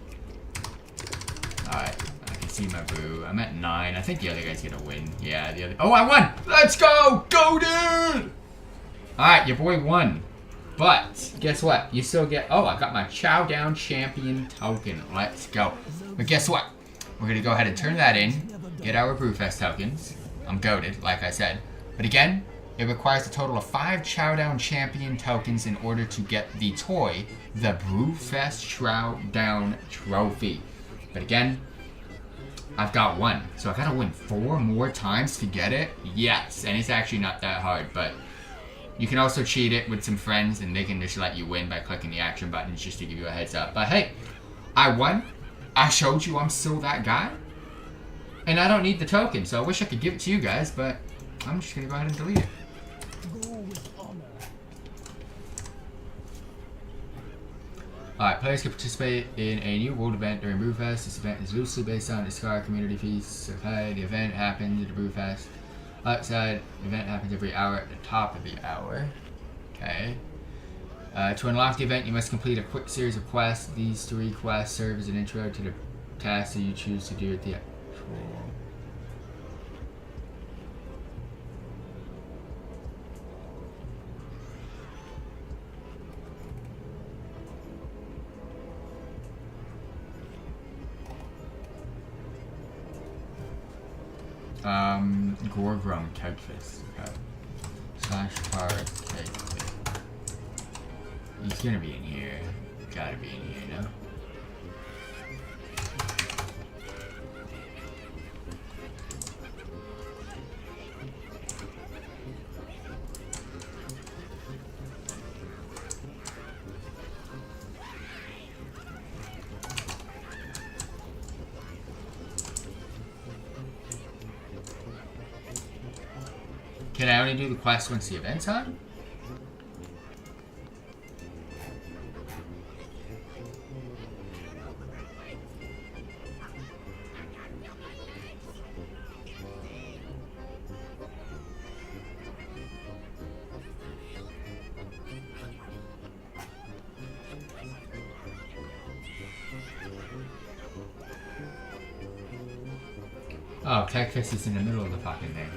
Alright, I can see my brew. I'm at 9. I think the other guy's gonna win. Yeah, the other. Oh, I won! Let's go! Go, dude! Alright, your boy won. But, guess what? You still get. Oh, I got my Chow Down Champion token. Let's go. But guess what? We're gonna go ahead and turn that in. Get our Brewfest tokens. I'm goated, like I said. But again, it requires a total of 5 Chow Down Champion tokens in order to get the toy, the Brewfest Chow Down Trophy. But again, I've got 1. So I gotta win 4 more times to get it? Yes, and it's actually not that hard, but you can also cheat it with some friends and they can just let you win by clicking the action buttons just to give you a heads up. But hey, I won. I showed you I'm still that guy. And I don't need the token, so I wish I could give it to you guys, but I'm just gonna go ahead and delete it. Alright, players can participate in a new world event during Brewfest. This event is loosely based on the Scar community feast. Okay, the event happens at the Brewfest. Outside, the event happens every hour at the top of the hour. Okay. To unlock the event, you must complete a quick series of quests. These 3 quests serve as an intro to the tasks that you choose to do at the actual. Gorgrum Kegfist. Okay. / part Kegfist. He's gonna be in here. Gotta be in here, no? Can I only do the quest once the event's on? Oh, Kegfist is in the middle of the fucking thing.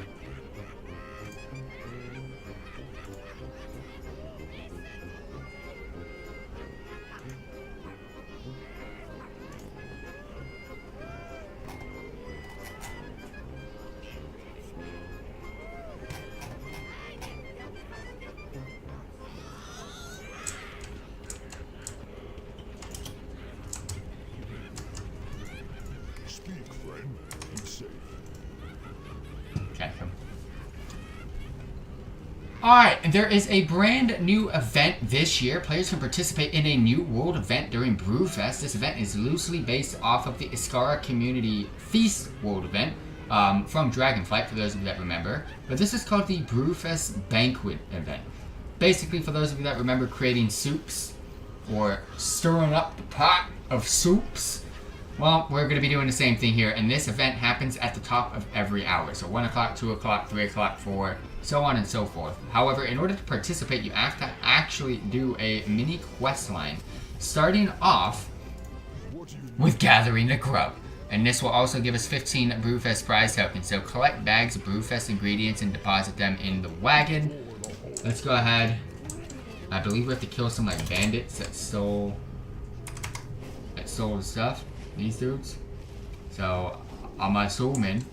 Alright, there is a brand new event this year. Players can participate in a new world event during Brewfest. This event is loosely based off of the Iskara Community Feast world event from Dragonflight, for those of you that remember. But this is called the Brewfest Banquet event. Basically, for those of you that remember creating soups or stirring up the pot of soups, well, we're going to be doing the same thing here, and this event happens at the top of every hour. So 1 o'clock, 2 o'clock, 3 o'clock, 4, so on and so forth. However, in order to participate, you have to actually do a mini quest line, starting off with gathering the grub. And this will also give us 15 Brewfest prize tokens. So collect bags of Brewfest ingredients and deposit them in the wagon. Let's go ahead. I believe we have to kill some like bandits that stole the stuff. These dudes. So I'm assuming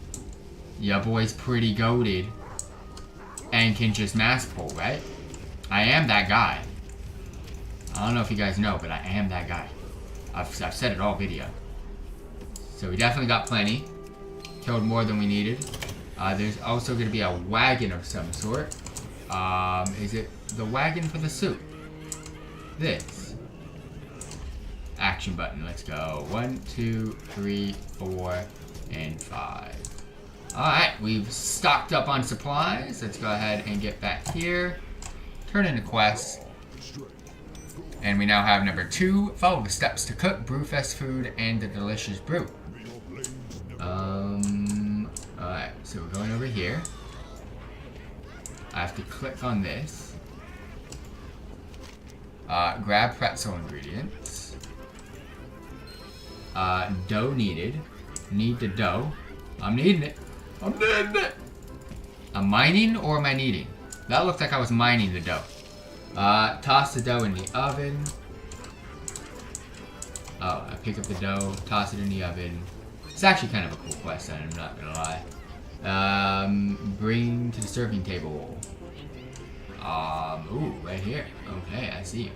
your boy's pretty goated and can just mask pull, right? I am that guy. I don't know if you guys know, but I am that guy. I've said it all video. So we definitely got plenty. Killed more than we needed. There's also going to be a wagon of some sort. Is it the wagon for the soup? This. Action button. Let's go. 1, 2, 3, 4, and 5. Alright, we've stocked up on supplies. Let's go ahead and get back here. turn in a quest. And we now have number 2. Follow the steps to cook brewfest food and the delicious brew. Alright, so we're going over here. I have to click on this. Grab pretzel ingredients. Dough needed. Need the dough. I'm needing it. I'm needing it. I'm mining or am I kneading? That looked like I was mining the dough. Toss the dough in the oven. Oh, I pick up the dough, toss it in the oven. It's actually kind of a cool quest, I'm not gonna lie. Bring to the serving table. Ooh, right here. Okay, I see you.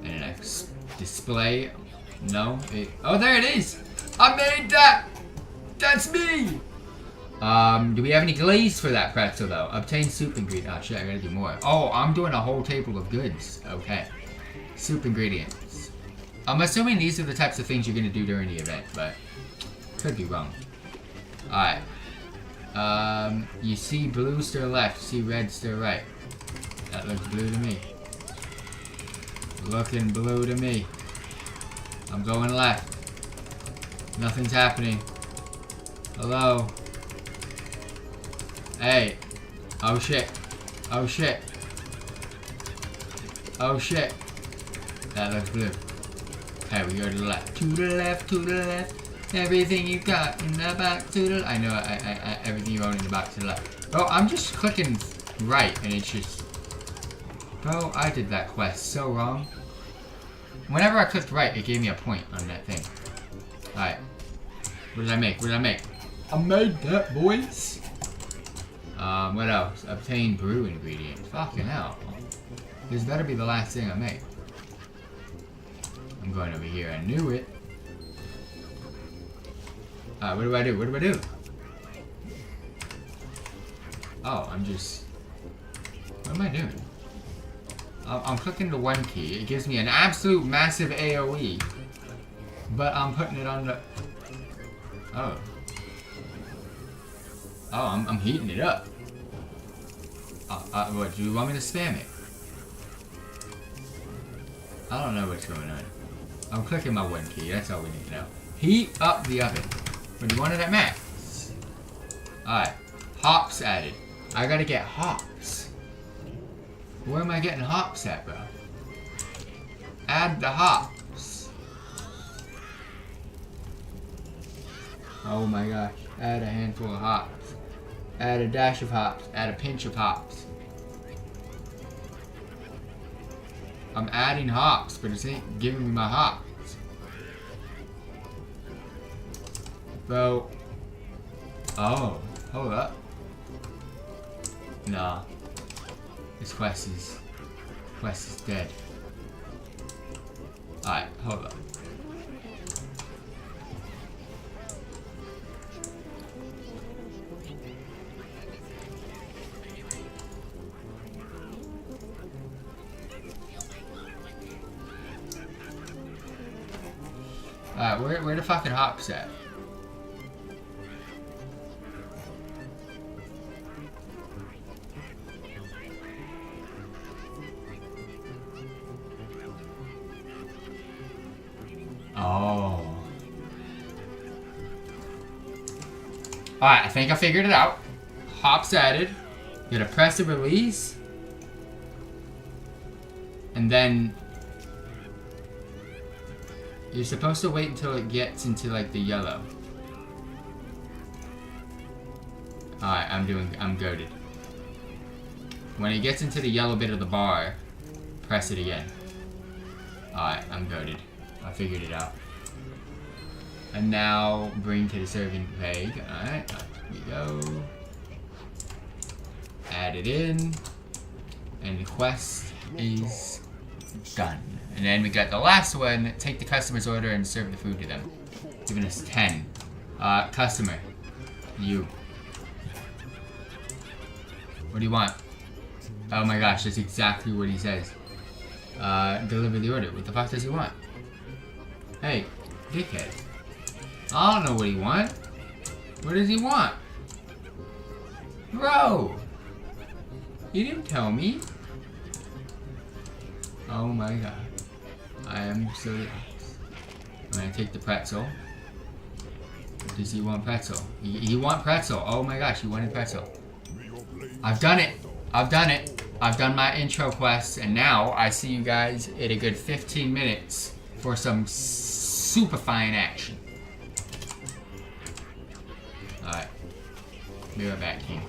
And then display. No, oh, there it is! I made that! That's me! Do we have any glaze for that pretzel though? Obtain soup ingredient. Oh shit, I gotta do more. Oh, I'm doing a whole table of goods. Okay. Soup ingredients. I'm assuming these are the types of things you're gonna do during the event, but could be wrong. Alright. You see blue, stir left. See red, stir right. That looks blue to me. Looking blue to me. I'm going left. Nothing's happening. Hello? Hey. Oh shit. Oh shit. Oh shit. That looks blue. Okay, we go to the left. To the left, to the left. Everything you got in the back to the... I know, everything you own in the back to the left. Oh, I'm just clicking right and it's just... Bro, I did that quest so wrong. Whenever I clicked right, it gave me a point on that thing. Alright. What did I make? What did I make? I made that, boys! What else? Obtain brew ingredients. Fucking hell. This better be the last thing I make. I'm going over here. I knew it. What do I do? What do I do? Oh, I'm just... What am I doing? I'm clicking the 1 key. It gives me an absolute massive AoE. But I'm putting it on the... Oh. Oh, I'm heating it up. What, do you want me to spam it? I don't know what's going on. I'm clicking my 1 key, that's all we need to know. Heat up the oven. But you want it at max. Alright. Hops added. I gotta get hops. Where am I getting hops at, bro? Add the hops. Oh my gosh. Add a handful of hops. Add a dash of hops. Add a pinch of hops. I'm adding hops, but it ain't giving me my hops. Bro. Oh. Hold up. Nah. This quest is dead. Alright, hold up. Alright, where the fucking hops at? Oh. Alright, I think I figured it out. Hops added. You gotta press the release. And then you're supposed to wait until it gets into like the yellow. Alright, I'm goated. When it gets into the yellow bit of the bar, press it again. Alright, I'm goated. I figured it out. And now bring to the serving page. Alright, here we go. Add it in. And the quest is done. And then we got the last one. Take the customer's order and serve the food to them. Giving us 10. Customer. You. What do you want? Oh my gosh, that's exactly what he says. Deliver the order. What the fuck does he want? Hey, dickhead. I don't know what he wants. What does he want? Bro! You didn't tell me. Oh my god. I am so lost. I'm gonna take the pretzel. Does he want pretzel? He want pretzel. Oh my gosh, he wanted pretzel. I've done it. I've done it. I've done my intro quests, and now I see you guys in a good 15 minutes for some super fine action. Alright. Be right back, King.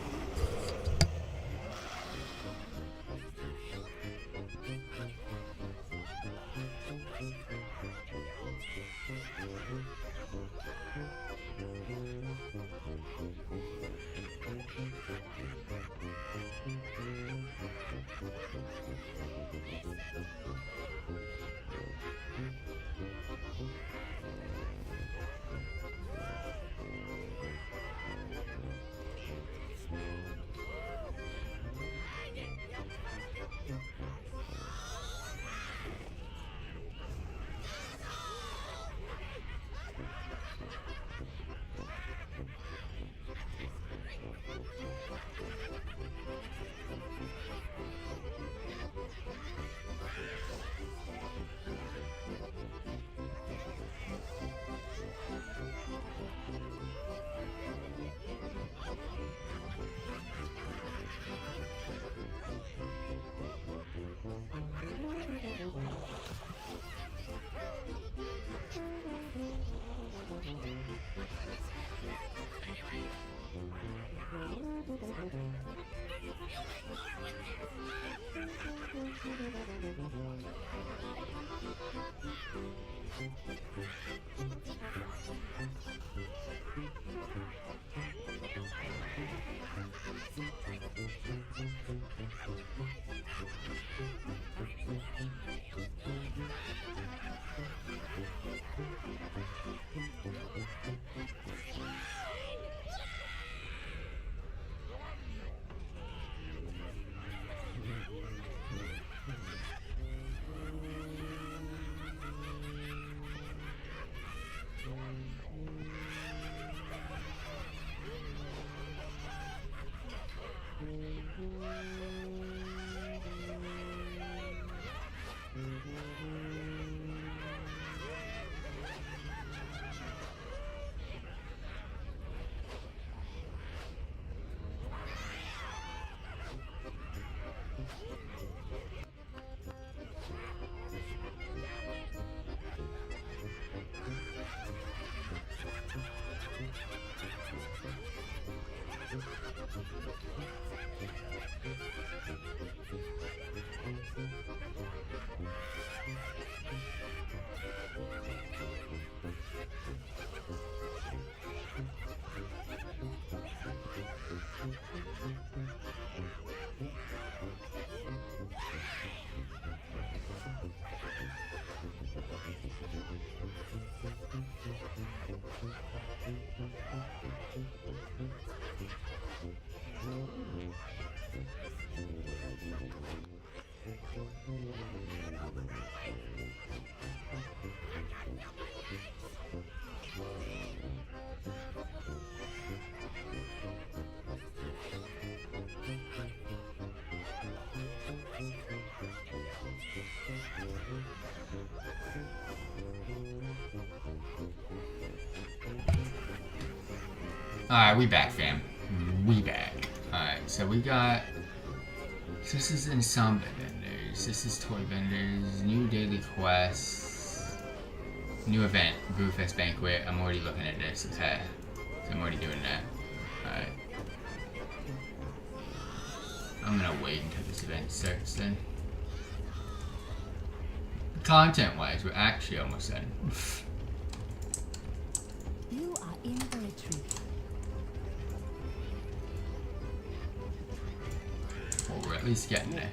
Alright, we back, fam. We back. Alright, so we got... So this is Ensemble Vendors. This is Toy Vendors. New daily quests. New event. Brewfest Banquet. I'm already looking at this. Okay. So I'm already doing that. Alright. I'm gonna wait until this event starts then. Content-wise, we're actually almost done. You are in for a treat. Well, we're at least getting there.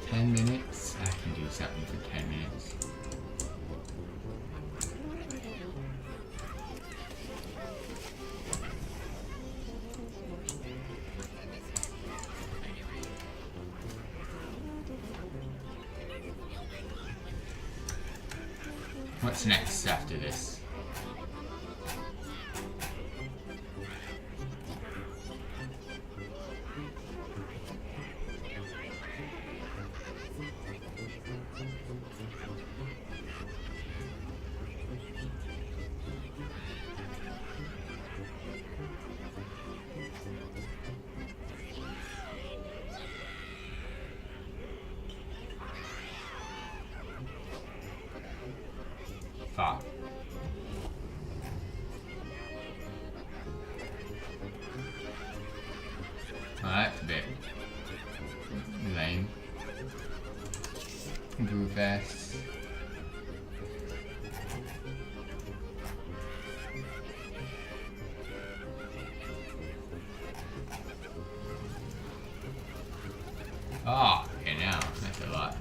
$10 minutes? I can do something for 10 minutes. What's next after this? fast. Oh, okay, now that's a lot.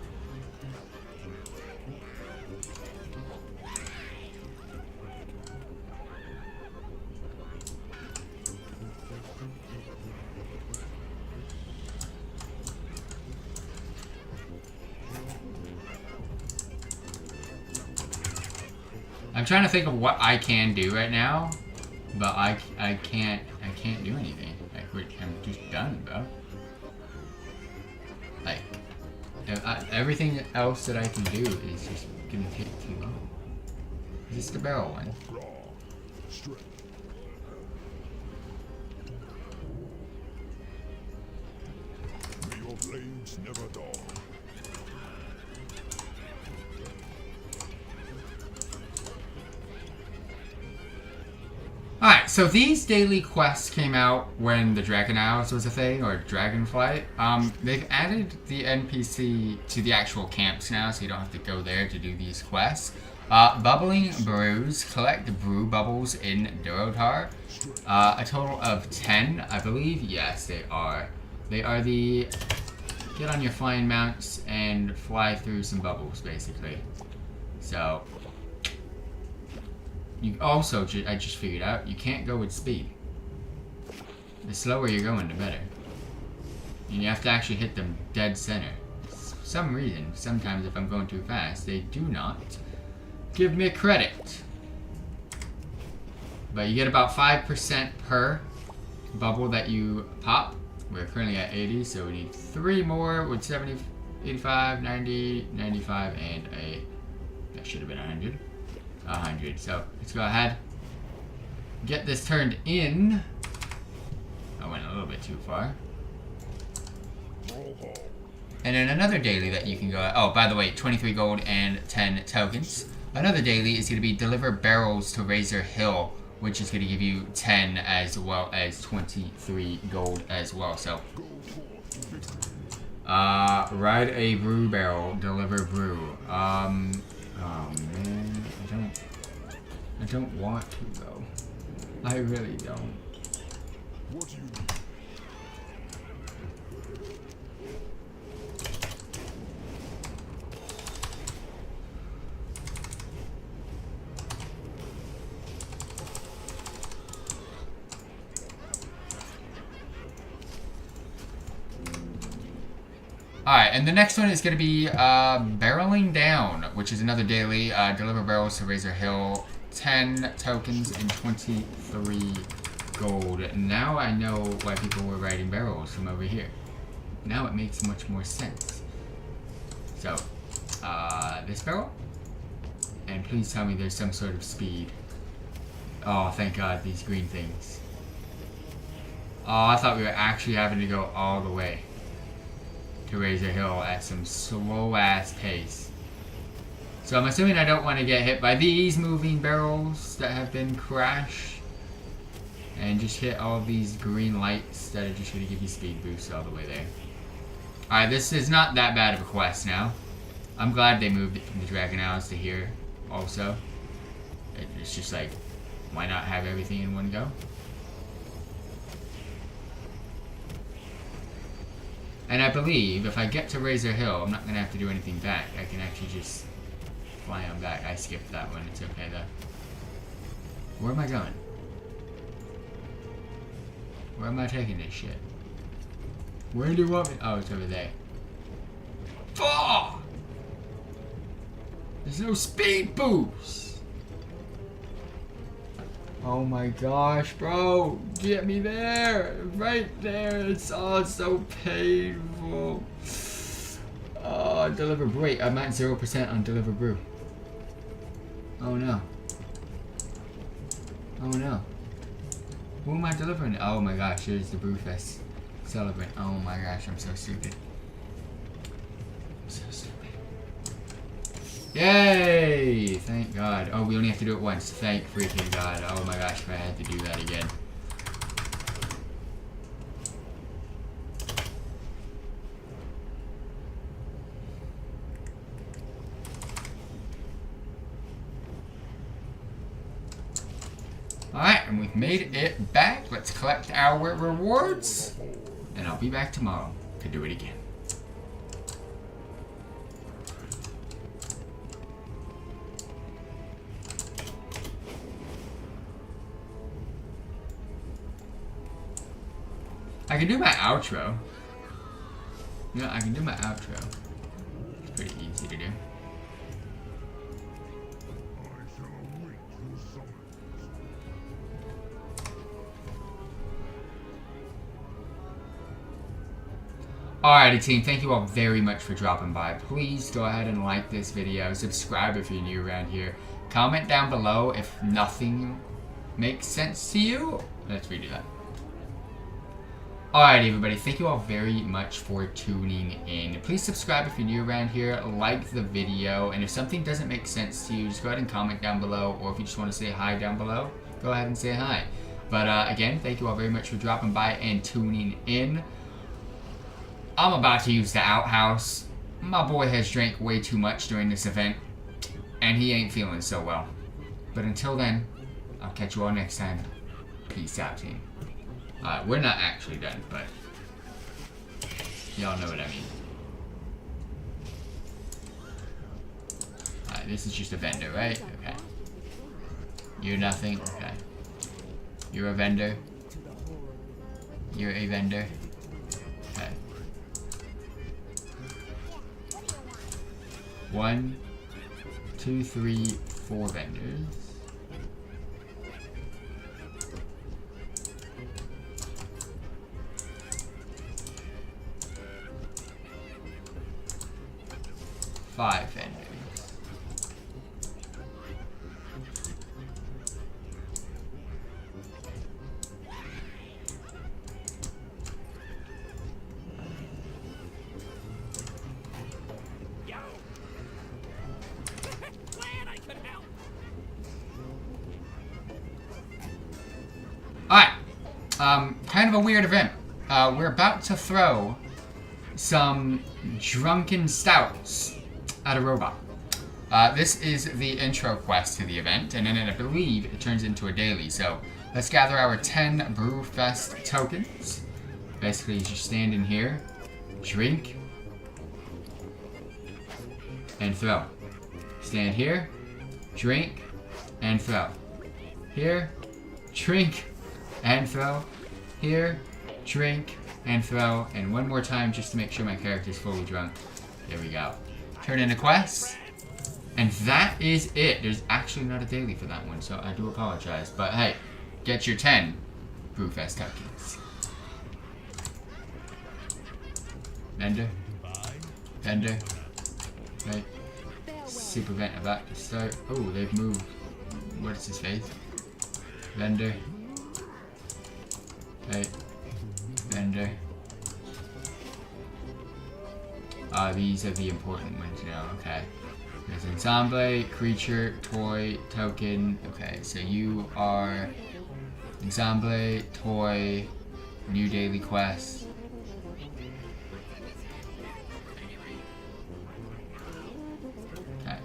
I'm trying to think of what I can do right now, but I can't do anything. Like, I'm just done, bro. Like, everything else that I can do is just gonna take too long. Is this the barrel one? May your blades never dull. Alright, so these daily quests came out when the Dragon Isles was a thing, or Dragonflight. They've added the NPC to the actual camps now, so you don't have to go there to do these quests. Bubbling brews, collect the brew bubbles in Durotar. A total of 10, I believe. Yes, they are. They are the get on your flying mounts and fly through some bubbles, basically. So, you also, I just figured out, you can't go with speed. The slower you're going, the better. And you have to actually hit them dead center. For some reason, sometimes if I'm going too fast, they do not give me credit. But you get about 5% per bubble that you pop. We're currently at 80, so we need 3 more with 70, 85, 90, 95, and a... that should have been 100. 100. So let's go ahead, get this turned in. I went a little bit too far. And then another daily that you can go. Oh, by the way, 23 gold and 10 tokens. Another daily is going to be deliver barrels to Razor Hill, which is going to give you 10 as well as 23 gold as well. So, ride a brew barrel, deliver brew. Oh man, I don't want to though. I really don't. What do you need? Alright, and the next one is going to be Barreling Down, which is another daily. Deliver barrels to Razor Hill, 10 tokens and 23 gold. Now I know why people were riding barrels from over here. Now it makes much more sense. So, this barrel. And please tell me there's some sort of speed. Oh, thank God, these green things. Oh, I thought we were actually having to go all the way to Razor Hill at some slow-ass pace. So I'm assuming I don't want to get hit by these moving barrels that have been crashed. And just hit all these green lights that are just going to give you speed boosts all the way there. Alright, this is not that bad of a quest now. I'm glad they moved it from the Dragon Isles to here also. It's just like, why not have everything in one go? And I believe if I get to Razor Hill, I'm not going to have to do anything back. I can actually just fly on back. I skipped that one. It's okay though. Where am I going? Where am I taking this shit? Where do you want me? Oh, it's over there. Oh! There's no speed boost! Oh my gosh, bro! Get me there! Right there! It's all so painful. Oh, deliver brew. Wait, I'm at 0% on deliver brew. Oh no. Oh no. Who am I delivering? Oh my gosh, here's the Brewfest celebrant. Oh my gosh, I'm so stupid. I'm so stupid. Yay! Thank God. Oh, we only have to do it once. Thank freaking God. Oh my gosh, if I had to do that again. made it back. Let's collect our rewards. And I'll be back tomorrow to do it again. I can do my outro. No, I can do my outro. It's pretty easy to do. Alrighty team, thank you all very much for dropping by. Please go ahead and like this video, subscribe if you're new around here. Comment down below if nothing makes sense to you. Let's redo that. Alright everybody, thank you all very much for tuning in. Please subscribe if you're new around here, like the video, and if something doesn't make sense to you, just go ahead and comment down below, or if you just want to say hi down below, go ahead and say hi. But again, thank you all very much for dropping by and tuning in. I'm about to use the outhouse. My boy has drank way too much during this event, and he ain't feeling so well. But until then, I'll catch you all next time. Peace out, team. We're not actually done, but y'all know what I mean. Alright, this is just a vendor, right? Okay. You're nothing? Okay. You're a vendor? You're a vendor? Okay. 1, 2, 3, 4 vendors. Five vendors. Alright, kind of a weird event. We're about to throw some drunken stouts at a robot. This is the intro quest to the event, and then I believe it turns into a daily. So let's gather our 10 Brewfest tokens. Basically, you just stand in here, drink, and throw. Stand here, drink, and throw. Here, drink, and throw. Here, drink, and throw. And one more time just to make sure my character's fully drunk. There we go. Turn in a quest, and that is it. There's actually not a daily for that one, so I do apologize. But hey, get your 10 Brewfest tokens. Vendor. Vendor. Right. Super event about to start. Oh, they've moved. What is his face? Vendor. Right. Vendor. These are the important ones now, okay. There's ensemble, creature, toy, token. Okay, so you are ensemble, toy, new daily quest. Okay.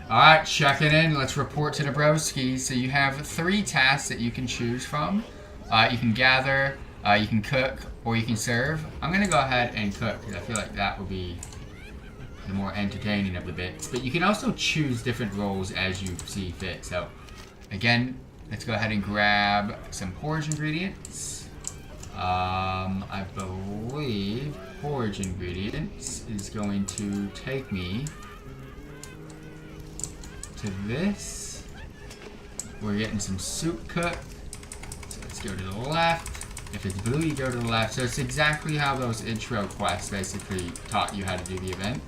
Alright, checking in. Let's report to the broskies. So you have 3 tasks that you can choose from. You can gather, you can cook, or you can serve. I'm going to go ahead and cook because I feel like that will be the more entertaining of the bits. But you can also choose different roles as you see fit. So again, let's go ahead and grab some porridge ingredients. I believe porridge ingredients is going to take me to this. We're getting some soup cooked. So let's go to the left. If it's blue, you go to the left. So it's exactly how those intro quests basically taught you how to do the event.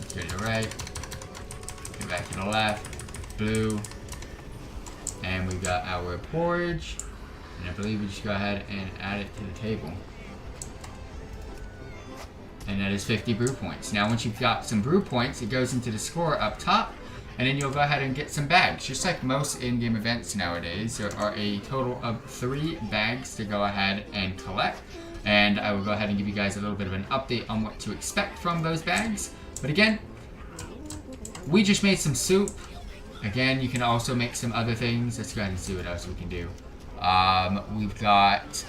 Let's go to the right. Go back to the left. Blue. And we've got our porridge. And I believe we just go ahead and add it to the table. And that is 50 brew points. Now once you've got some brew points, it goes into the score up top, and then you'll go ahead and get some bags. Just like most in-game events nowadays, there are a total of 3 bags to go ahead and collect. And I will go ahead and give you guys a little bit of an update on what to expect from those bags. But again, we just made some soup. Again, you can also make some other things. Let's go ahead and see what else we can do. We've got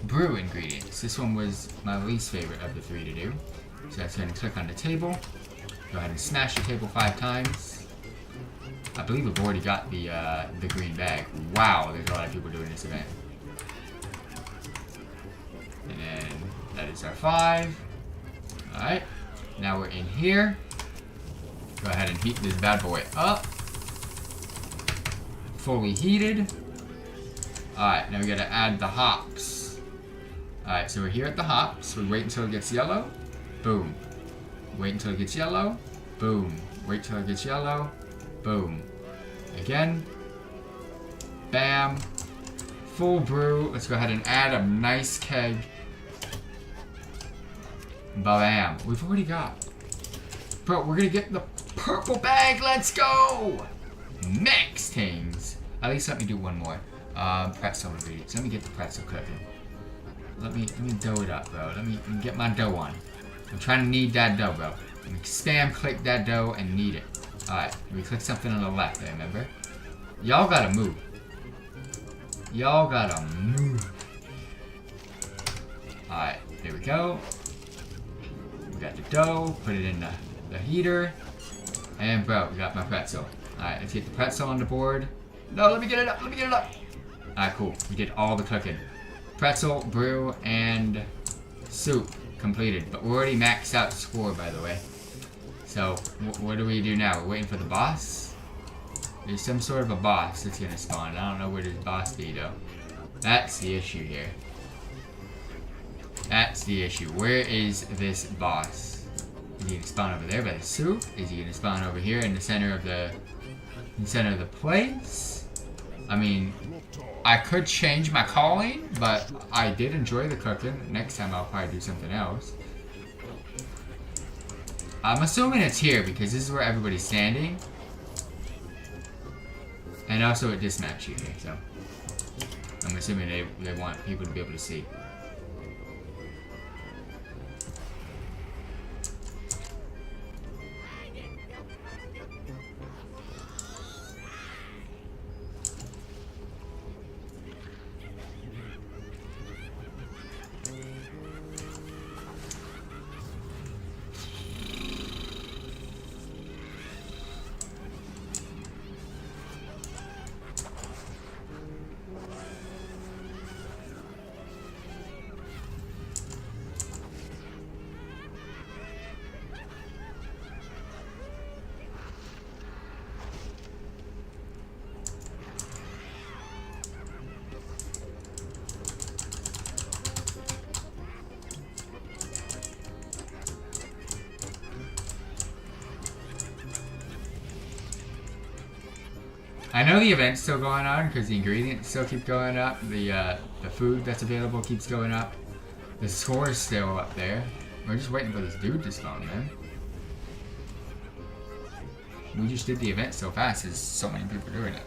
brew ingredients. This one was my least favorite of the 3 to do. So let's go ahead and click on the table. Go ahead and smash the table 5 times. I believe we've already got the green bag. Wow, there's a lot of people doing this event. And then that is our 5. Alright, now we're in here. Go ahead and heat this bad boy up. Fully heated. Alright, now we gotta add the hops. Alright, so we're here at the hops. We wait until it gets yellow. Boom. Wait until it gets yellow. Boom. Wait till it gets yellow. Boom. Again. Bam. Full brew. Let's go ahead and add a nice keg. Bam. We've already got. Bro, we're gonna get the purple bag. Let's go. Next things. At least let me do one more. Pretzel ingredients. Let me get the pretzel cooking. Let me dough it up, bro. Let me get my dough on. I'm trying to knead that dough, bro. Let me spam click that dough and knead it. Alright, we click something on the left there, remember? Y'all gotta move. Y'all gotta move. Alright, there we go. We got the dough, put it in the heater. And bro, we got my pretzel. Alright, let's get the pretzel on the board. No, let me get it up, let me get it up. Alright, cool. We did all the cooking. Pretzel, brew, and soup completed. But we're already maxed out score, by the way. So, what do we do now? We're waiting for the boss? There's some sort of a boss that's gonna spawn. I don't know where this boss be, though. That's the issue here. That's the issue. Where is this boss? Is he gonna spawn over there by the soup? Is he gonna spawn over here in the center of the place? I mean, I could change my calling, but I did enjoy the cooking. Next time I'll probably do something else. I'm assuming it's here because this is where everybody's standing. And also it dismounts you here, so I'm assuming they want people to be able to see. I know the event's still going on because the ingredients still keep going up. The food that's available keeps going up. The score is still up there. We're just waiting for this dude to spawn, man. We just did the event so fast. There's so many people doing it.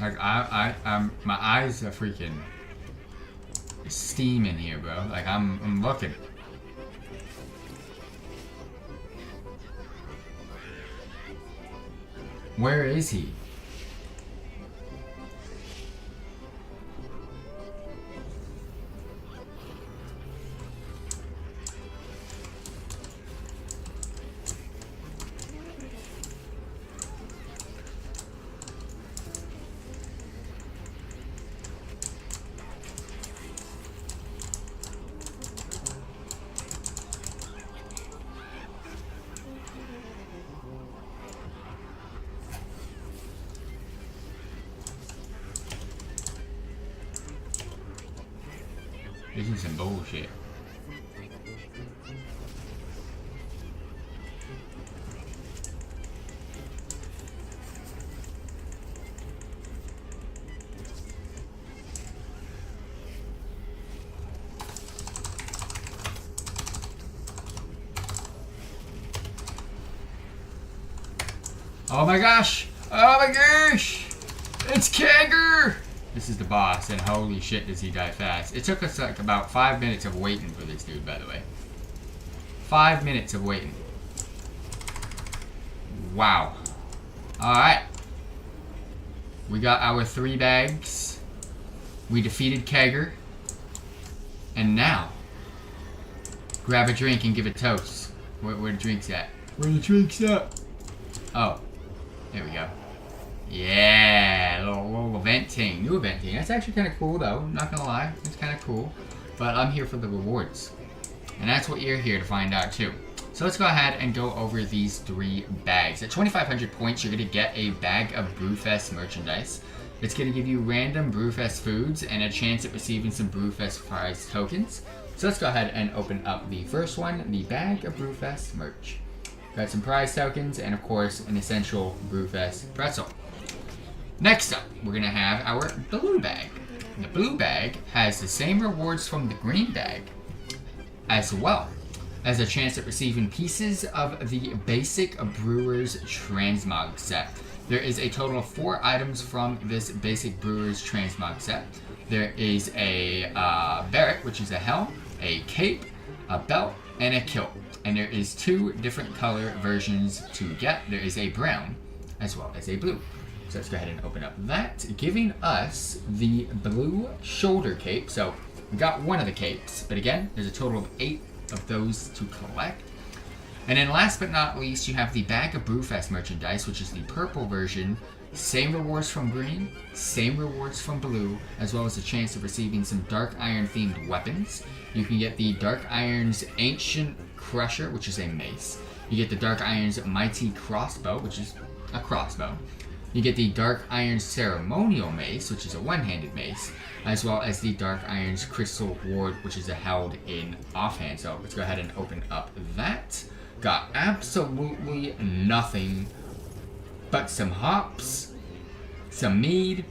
Like I'm my eyes are freaking steaming here, bro. Like I'm looking. Where is he? This is some bullshit. Oh my gosh! Oh my gosh! It's Kegger! This is the boss, and holy shit does he die fast. It took us like about 5 minutes of waiting for this dude, by the way. 5 minutes of waiting. Wow. Alright. We got our 3 bags. We defeated Kegger. And now, grab a drink and give a toast. Where the drink's at? Where the drink's at? Oh. There we go. Yeah, little event thing, new event thing. That's actually kind of cool though, I'm not gonna lie. It's kind of cool. But I'm here for the rewards. And that's what you're here to find out too. So let's go ahead and go over these 3 bags. At 2,500 points, you're gonna get a bag of Brewfest merchandise. It's gonna give you random Brewfest foods and a chance at receiving some Brewfest prize tokens. So let's go ahead and open up the first one, the bag of Brewfest merch. Got some prize tokens and of course an essential Brewfest pretzel. Next up, we're gonna have our blue bag. The blue bag has the same rewards from the green bag, as well as a chance at receiving pieces of the basic Brewer's Transmog set. There is a total of 4 items from this basic Brewer's Transmog set. There is a beret, which is a helm, a cape, a belt, and a kilt. And there is 2 different color versions to get. There is a brown, as well as a blue. So let's go ahead and open up that, giving us the blue shoulder cape. So we got 1 of the capes, but again, there's a total of 8 of those to collect. And then last but not least, you have the bag of Brewfest merchandise, which is the purple version. Same rewards from green, same rewards from blue, as well as a chance of receiving some Dark Iron themed weapons. You can get the Dark Iron's Ancient Crusher, which is a mace. You get the Dark Iron's Mighty Crossbow, which is a crossbow. You get the Dark Iron's Ceremonial Mace, which is a one-handed mace, as well as the Dark Iron's Crystal Ward, which is a held-in offhand. So let's go ahead and open up that. Got absolutely nothing but some hops, some mead,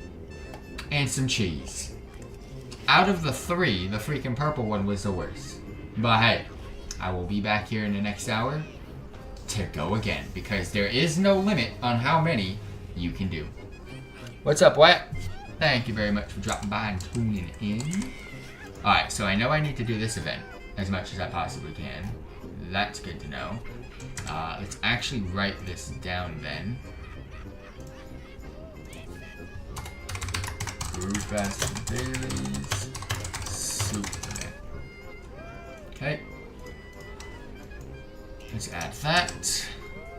and some cheese. Out of the 3, the freaking purple one was the worst. But hey, I will be back here in the next hour to go again, because there is no limit on how many you can do. What's up, Wet? Thank you very much for dropping by and tuning in. Alright, so I know I need to do this event as much as I possibly can. That's good to know. Let's actually write this down then. Brewfest Dailies Soup event. Okay. Let's add that.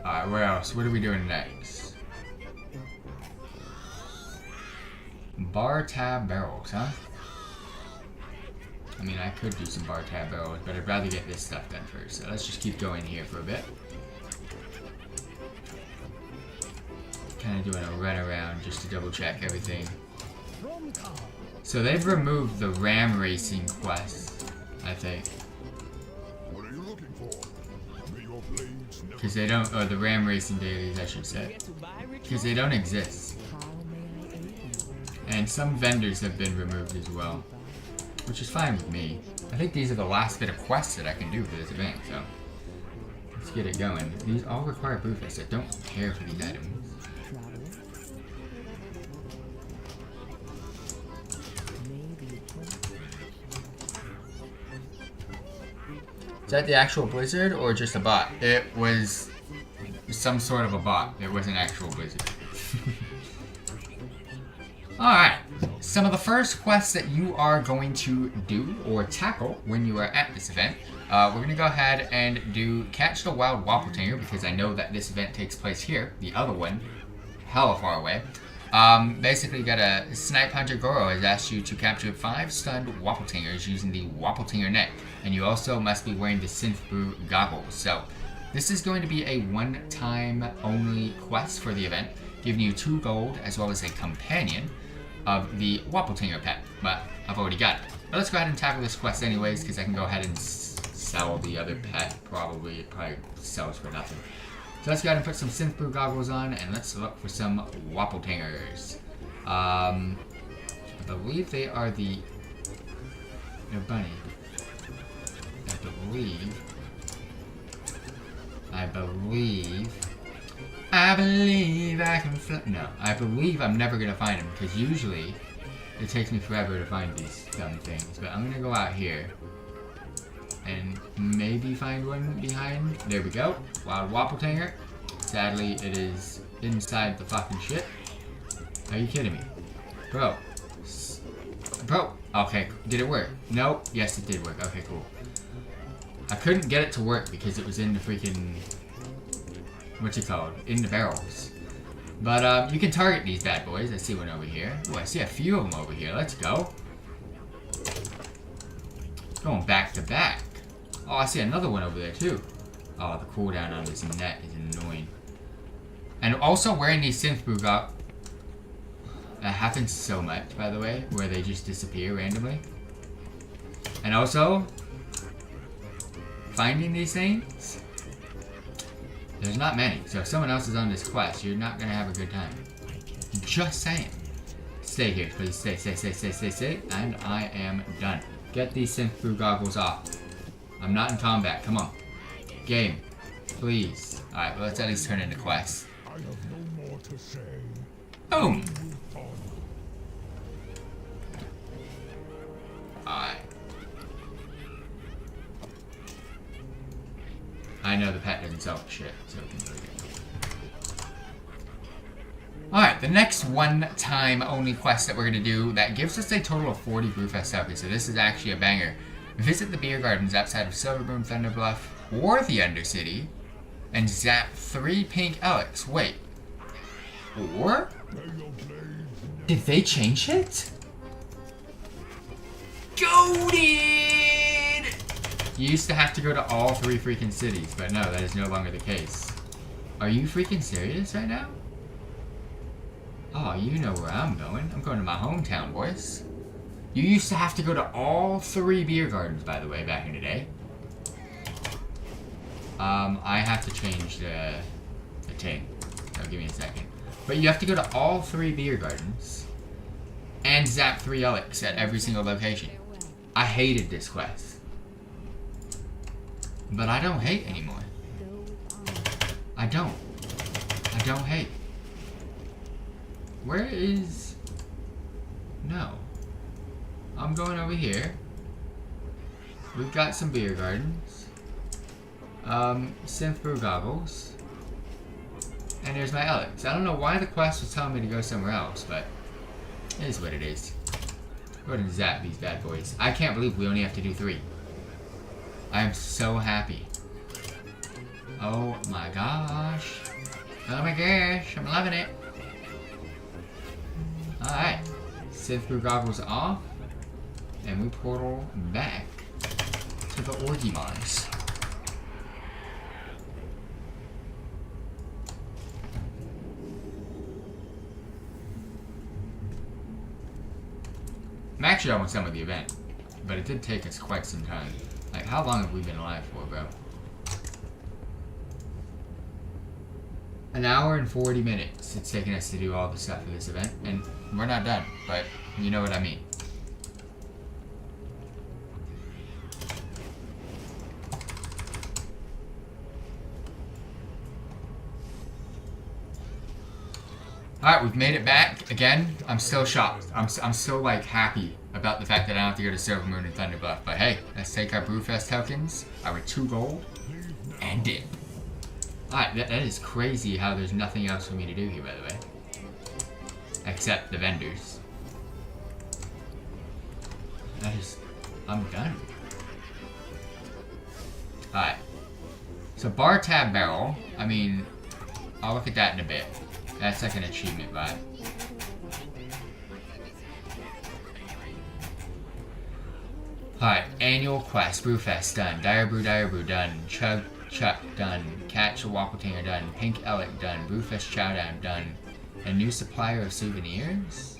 Alright, where else? What are we doing next? Bar tab barrels, huh? I mean, I could do some bar tab barrels, but I'd rather get this stuff done first. So let's just keep going here for a bit. Kind of doing a run around just to double check everything. So they've removed the ram racing quest, I think. What are you looking for? May your blades never Because they don't, or the ram racing dailies, I should say. Because they don't exist. And some vendors have been removed as well, which is fine with me. I think these are the last bit of quests that I can do for this event, so let's get it going. These all require Brewfest. I don't care for these items. Is that the actual blizzard or just a bot? It was some sort of a bot. It was an actual blizzard. Alright. Some of the first quests that you are going to do or tackle when you are at this event. We're going to go ahead and do Catch the Wild Wappletanger because I know that this event takes place here. The other one, hella far away. Basically, you got a Snipe Hunter Goro has asked you to capture 5 stunned Wappletangers using the Wappletanger net, and you also must be wearing the Synth Brew goggles. So, this is going to be a one-time only quest for the event, giving you 2 gold as well as a companion of the Wappletanger pet, but I've already got it. But let's go ahead and tackle this quest anyways, because I can go ahead and sell the other pet. Probably, it probably sells for nothing. So let's go ahead and put some Synth Brew goggles on, and let's look for some Wappletangers. I believe they are the... They're bunny. I believe I can fly. No, I believe I'm never going to find them, because usually it takes me forever to find these dumb things. But I'm going to go out here and maybe find one behind. There we go. Wild Wappletanger. Sadly, it is inside the fucking shit. Are you kidding me? Bro. Bro. Okay, did it work? No. Yes, it did work. Okay, cool. I couldn't get it to work because it was in the freaking... What's it called? In the barrels. But, you can target these bad boys. I see one over here. Oh, I see a few of them over here. Let's go. Going back to back. Oh, I see another one over there, too. Oh, the cooldown on this net is annoying. And also wearing these Synth Brew goggles. That happens so much, by the way, where they just disappear randomly. And also, finding these things, there's not many. So if someone else is on this quest, you're not going to have a good time. Just saying. Stay here, please. Stay. And I am done. Get these Synth Brew goggles off. I'm not in combat. Come on. Game. Please. Alright, well, let's at least turn into quests. I have no more to say. Boom! Alright. I know the pet doesn't sell for shit, so we can leave it. Alright, the next one-time only quest that we're going to do that gives us a total of 40 Brewfest tokens, so this is actually a banger. Visit the beer gardens outside of Silverbroom, Thunderbluff, or the Undercity, and zap 3 pink Alex. Wait. Or? Did they change it? Goated! You used to have to go to all 3 freaking cities, but no, that is no longer the case. Are you freaking serious right now? Oh, you know where I'm going. I'm going to my hometown, boys. You used to have to go to all 3 beer gardens, by the way, back in the day. I have to change the thing. So give me a second. But you have to go to all 3 beer gardens and zap 3 Alex at every single location. I hated this quest. But I don't hate anymore. I don't hate. Where is... No. I'm going over here. We've got some beer gardens. Synth Brew goggles. And there's my Alex. I don't know why the quest was telling me to go somewhere else, but it is what it is. Go ahead and zap these bad boys. I can't believe we only have to do 3. I am so happy. Oh my gosh. Oh my gosh, I'm loving it. Alright. Synth Brew goggles off. And we portal back to the Orgimars. I'm actually almost done with the event, but it did take us quite some time. Like, how long have we been alive for, bro? An hour and 40 minutes it's taken us to do all the stuff for this event, and we're not done, but you know what I mean. Alright, we've made it back. Again, I'm still shocked. I'm still, like, happy about the fact that I don't have to go to Silver Moon and Thunderbuff, but hey, let's take our Brewfest tokens, our 2 gold, and dip. Alright, that is crazy how there's nothing else for me to do here, by the way. Except the vendors. I'm done. Alright. So bar tab barrel, I mean, I'll look at that in a bit. That's like an achievement vibe. Alright, annual quest, Brewfest done, Dire Brew done, Chug Chuck done, Catch a Wappletainer done, Pink Elec done, Brewfest Chowdown done, a new supplier of souvenirs?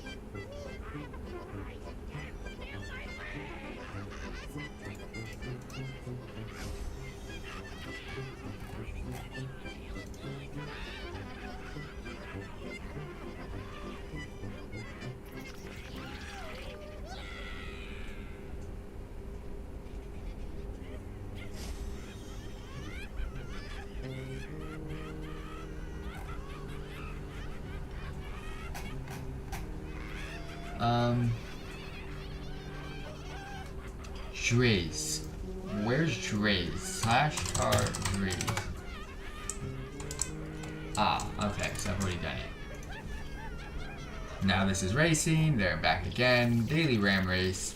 Driz. Where's Driz? /tar Driz. Ah, okay, so I've already done it. Now this is racing, they're back again. Daily Ram Race.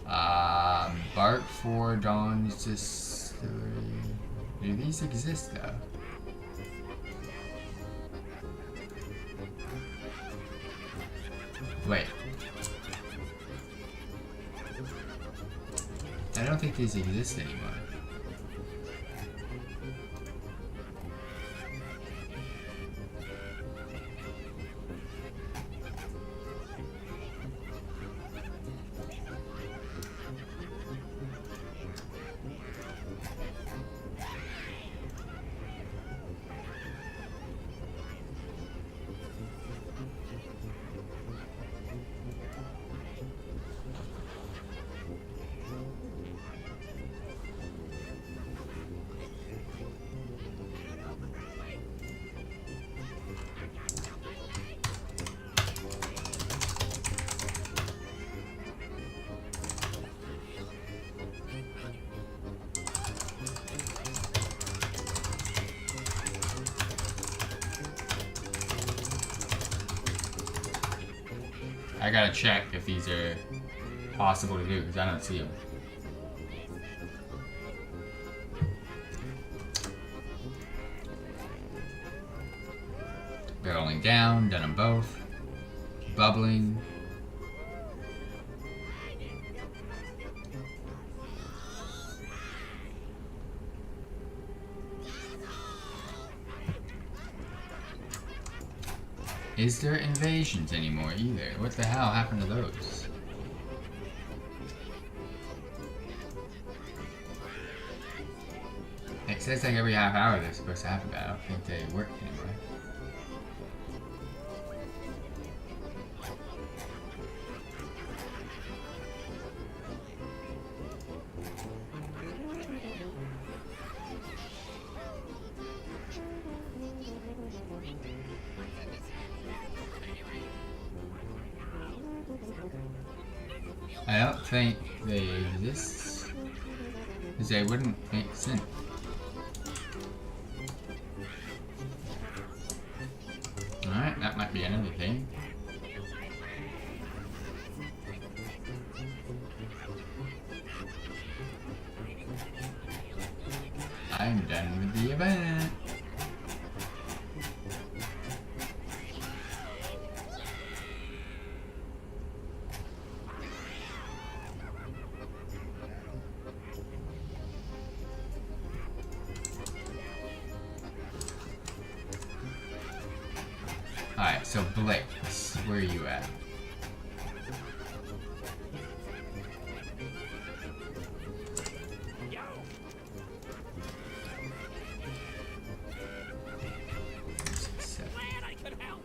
Bark for Dawn's Distillery. Do these exist though? Wait. I don't think these exist anymore. I gotta check if these are possible to do because I don't see them. Barreling down, done them both. Bubbling. Is there invasions anymore either? What the hell happened to those? It says like every half hour they're supposed to happen, but I don't think they work anymore. I don't think they exist, because they wouldn't make sense. Alright, that might be another thing. I'm done with the event. Alright, so Blix, where are you at? Glad I could help.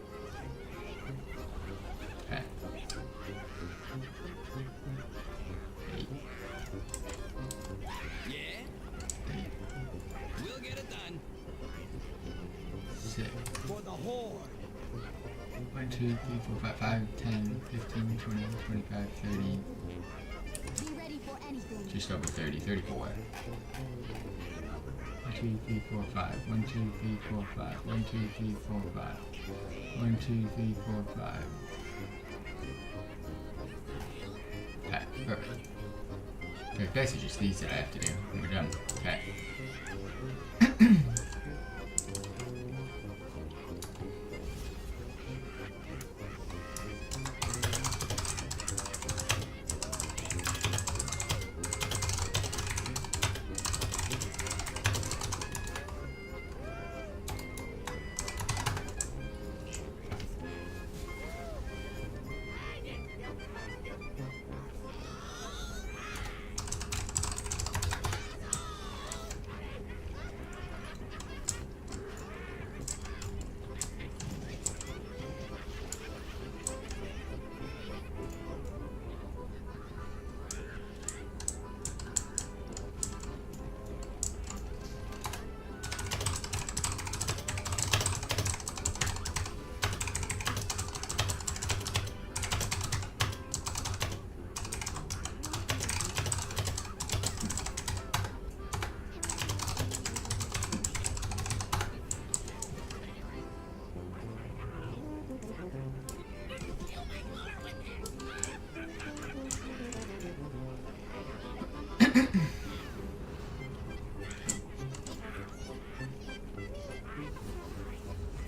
Okay. 8. Yeah? We'll get it done. 6. For the horde. 1, 2, 3, 4, 5, 5, 10, 15, 20, 25, 30. Be ready for anything. Just over 30, 34. 1, 2, 3, 4, 5. 1, 2, 3, 4, 5. 1, 2, 3, 4, 5. 1, 2, 3, 4, 5. Okay, perfect. Okay, basically just these that I have to do. We're done. Okay.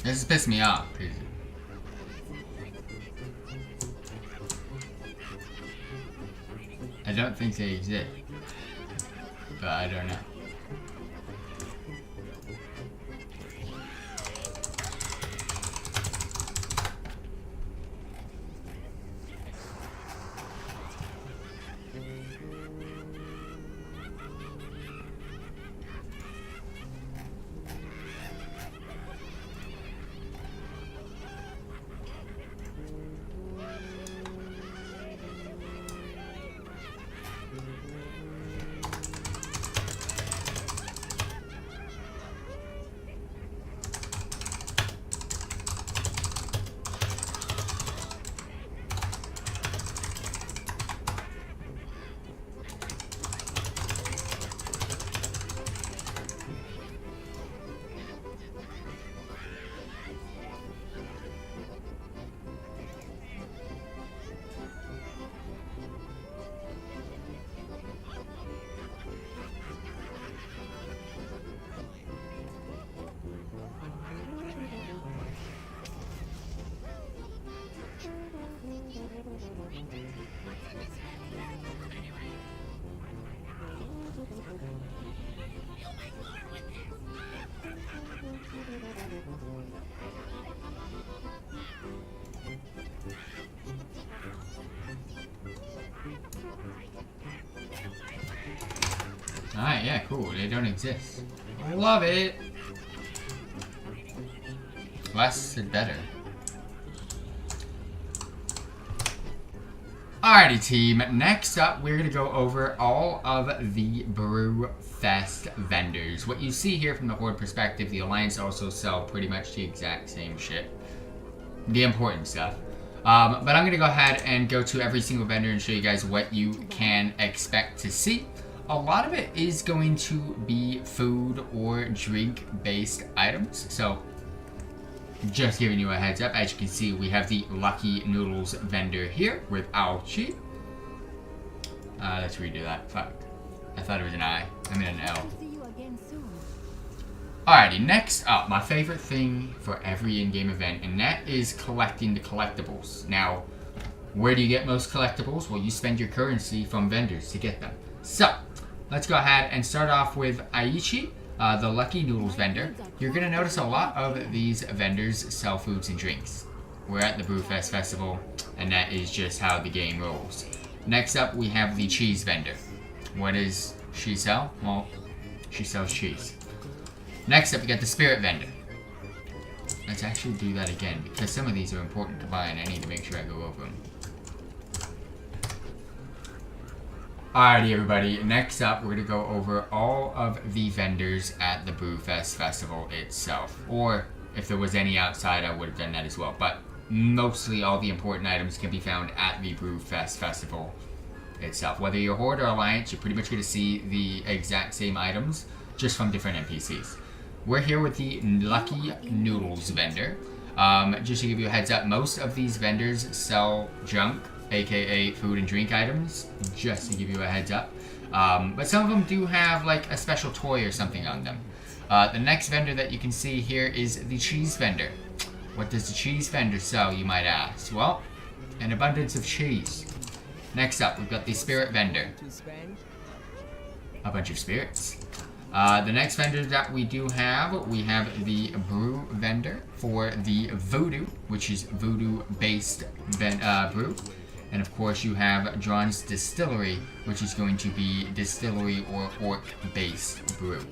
This is pissing me off. I don't think they exist, but I don't know. Alright, yeah, cool. They don't exist. I love it. Less is better. Alrighty, team. Next up, we're going to go over all of the Brewfest vendors. What you see here from the Horde perspective, the Alliance also sell pretty much the exact same shit. The important stuff. But I'm going to go ahead and go to every single vendor and show you guys what you can expect to see. A lot of it is going to be food or drink based items. So just giving you a heads up, as you can see, we have the Lucky Noodles vendor here with Aochi. Let's redo that. Fuck. I thought it was an I. I mean an L. See you again soon. Alrighty, next up, my favorite thing for every in-game event, and that is collecting the collectibles. Now, where do you get most collectibles? Well, you spend your currency from vendors to get them. So, let's go ahead and start off with Aichi, the Lucky Noodles vendor. You're going to notice a lot of these vendors sell foods and drinks. We're at the Brewfest Festival, and that is just how the game rolls. Next up, we have the cheese vendor. What does she sell? Well, she sells cheese. Next up, we got the spirit vendor. Let's actually do that again, because some of these are important to buy, and I need to make sure I go over them. Alrighty, everybody. Next up, we're going to go over all of the vendors at the Brewfest Festival itself. Or, if there was any outside, I would have done that as well. But, mostly all the important items can be found at the Brewfest Festival itself. Whether you're Horde or Alliance, you're pretty much going to see the exact same items, just from different NPCs. We're here with the Lucky Noodles vendor. Just to give you a heads up, most of these vendors sell junk, aka food and drink items, just to give you a heads up. But some of them do have like a special toy or something on them. The next vendor that you can see here is the cheese vendor. What does the cheese vendor sell, you might ask? Well, an abundance of cheese. Next up, we've got the spirit vendor. A bunch of spirits. The next vendor that we do have, we have the brew vendor for the voodoo, which is voodoo-based brew. And of course you have John's Distillery, which is going to be distillery or orc-based brew.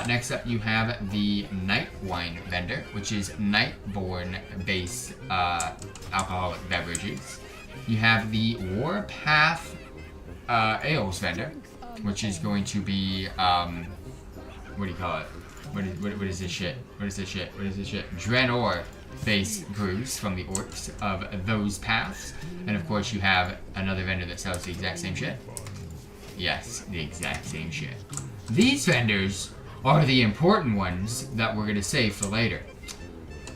Next up you have the night wine vendor, which is Nightborn-based alcoholic beverages. You have the Warpath ales vendor, which is going to be, what do you call it? What is this shit? What is this shit? What is this shit? Draenor-based brews from the orcs of those paths. And of course you have another vendor that sells the exact same shit. Yes, the exact same shit. These vendors are the important ones that we're going to save for later.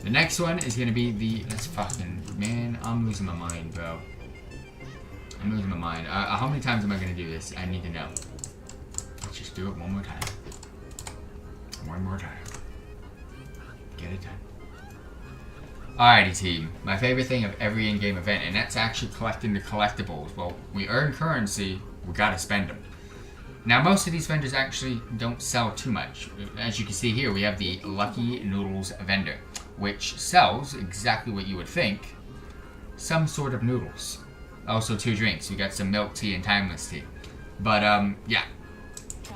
The next one is going to be the... Let's fucking... Man, I'm losing my mind, bro. I'm losing my mind. How many times am I going to do this? I need to know. Let's just do it one more time. One more time. Get it done. Alrighty, team. My favorite thing of every in-game event, and that's actually collecting the collectibles. Well, we earn currency, we gotta spend them. Now, most of these vendors actually don't sell too much. As you can see here, we have the Lucky Noodles vendor, which sells exactly what you would think. Some sort of noodles. Also 2 drinks. We got some milk tea and timeless tea. But, yeah.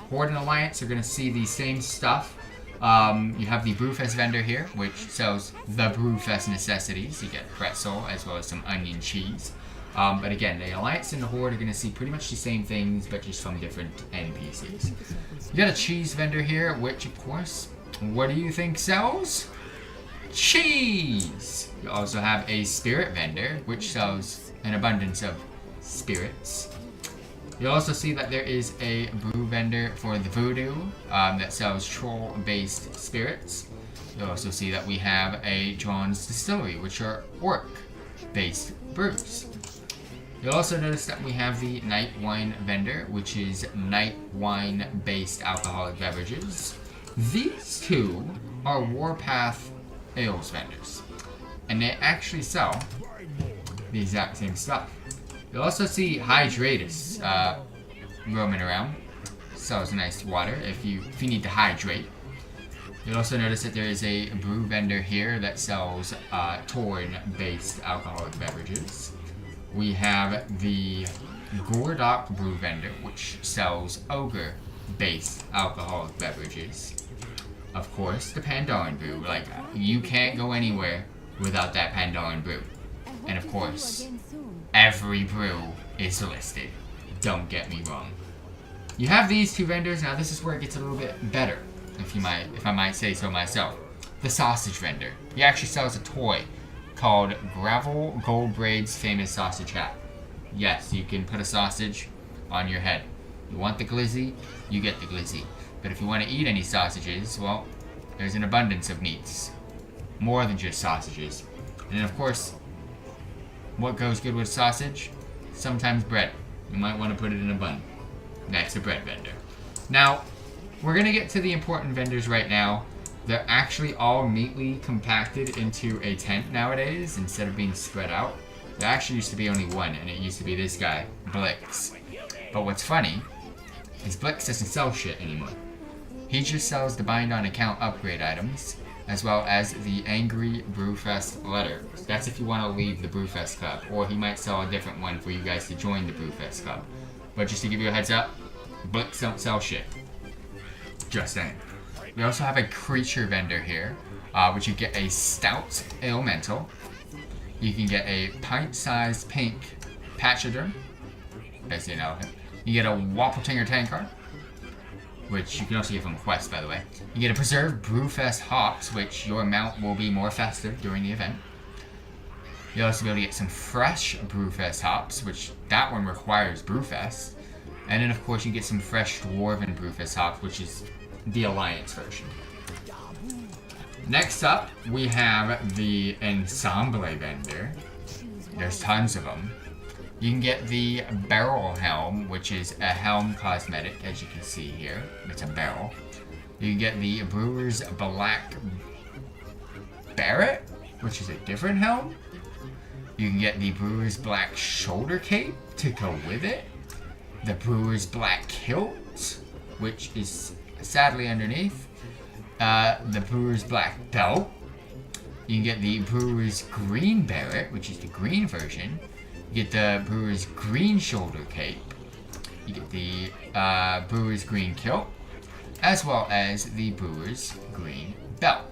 Horde and Alliance are going to see the same stuff. You have the Brewfest vendor here, which sells the Brewfest necessities. You get pretzel, as well as some onion cheese. But again, the Alliance and the Horde are going to see pretty much the same things, but just from different NPCs. You got a cheese vendor here, which, of course, what do you think sells? Cheese! You also have a spirit vendor, which sells an abundance of spirits. You'll also see that there is a brew vendor for the voodoo that sells troll-based spirits. You'll also see that we have a John's Distillery, which are orc-based brews. You'll also notice that we have the night wine vendor, which is night wine-based alcoholic beverages. These two are Warpath ales vendors, and they actually sell the exact same stuff. You'll also see Hydratus roaming around. Sells nice water if you need to hydrate. You'll also notice that there is a brew vendor here that sells Torn-based alcoholic beverages. We have the Gordok brew vendor, which sells Ogre-based alcoholic beverages. Of course, the Pandaren brew. Like, you can't go anywhere without that Pandaren brew. And of course, every brew is listed. Don't get me wrong. You have these 2 vendors. Now this is where it gets a little bit better, if I might say so myself. The sausage vendor. He actually sells a toy called Gravel Goldbraid's famous sausage hat. Yes, you can put a sausage on your head. You want the glizzy, you get the glizzy. But if you want to eat any sausages, well, there's an abundance of meats. More than just sausages. And then of course, what goes good with sausage? Sometimes bread. You might want to put it in a bun. That's a bread vendor. Now, we're going to get to the important vendors right now. They're actually all neatly compacted into a tent nowadays instead of being spread out. There actually used to be only one, and it used to be this guy, Blix. But what's funny is Blix doesn't sell shit anymore. He just sells the bind on account upgrade items, as well as the Angry Brewfest letter. That's if you want to leave the Brewfest Club, or he might sell a different one for you guys to join the Brewfest Club. But just to give you a heads up, Blix don't sell shit. Just saying. We also have a creature vendor here, which you get a stout elemental. You can get a pint-sized pink Pachyderm, as you know. You get a Wappletinger Tankard, which you can also get from Quest, by the way. You get a preserved Brewfest hops, which your mount will be more festive during the event. You'll also be able to get some fresh Brewfest hops, which that one requires Brewfest. And then of course you get some fresh Dwarven Brewfest hops, which is the Alliance version. Next up, we have the Ensemble vendor. There's tons of them. You can get the Barrel Helm, which is a helm cosmetic, as you can see here. It's a barrel. You can get the Brewer's Black Barret, which is a different helm. You can get the Brewer's Black Shoulder Cape to go with it. The Brewer's Black Kilt, which is sadly underneath. The Brewer's Black Belt. You can get the Brewer's Green Barret, which is the green version. You get the Brewer's Green Shoulder Cape. You get the Brewer's Green Kilt, as well as the Brewer's Green Belt.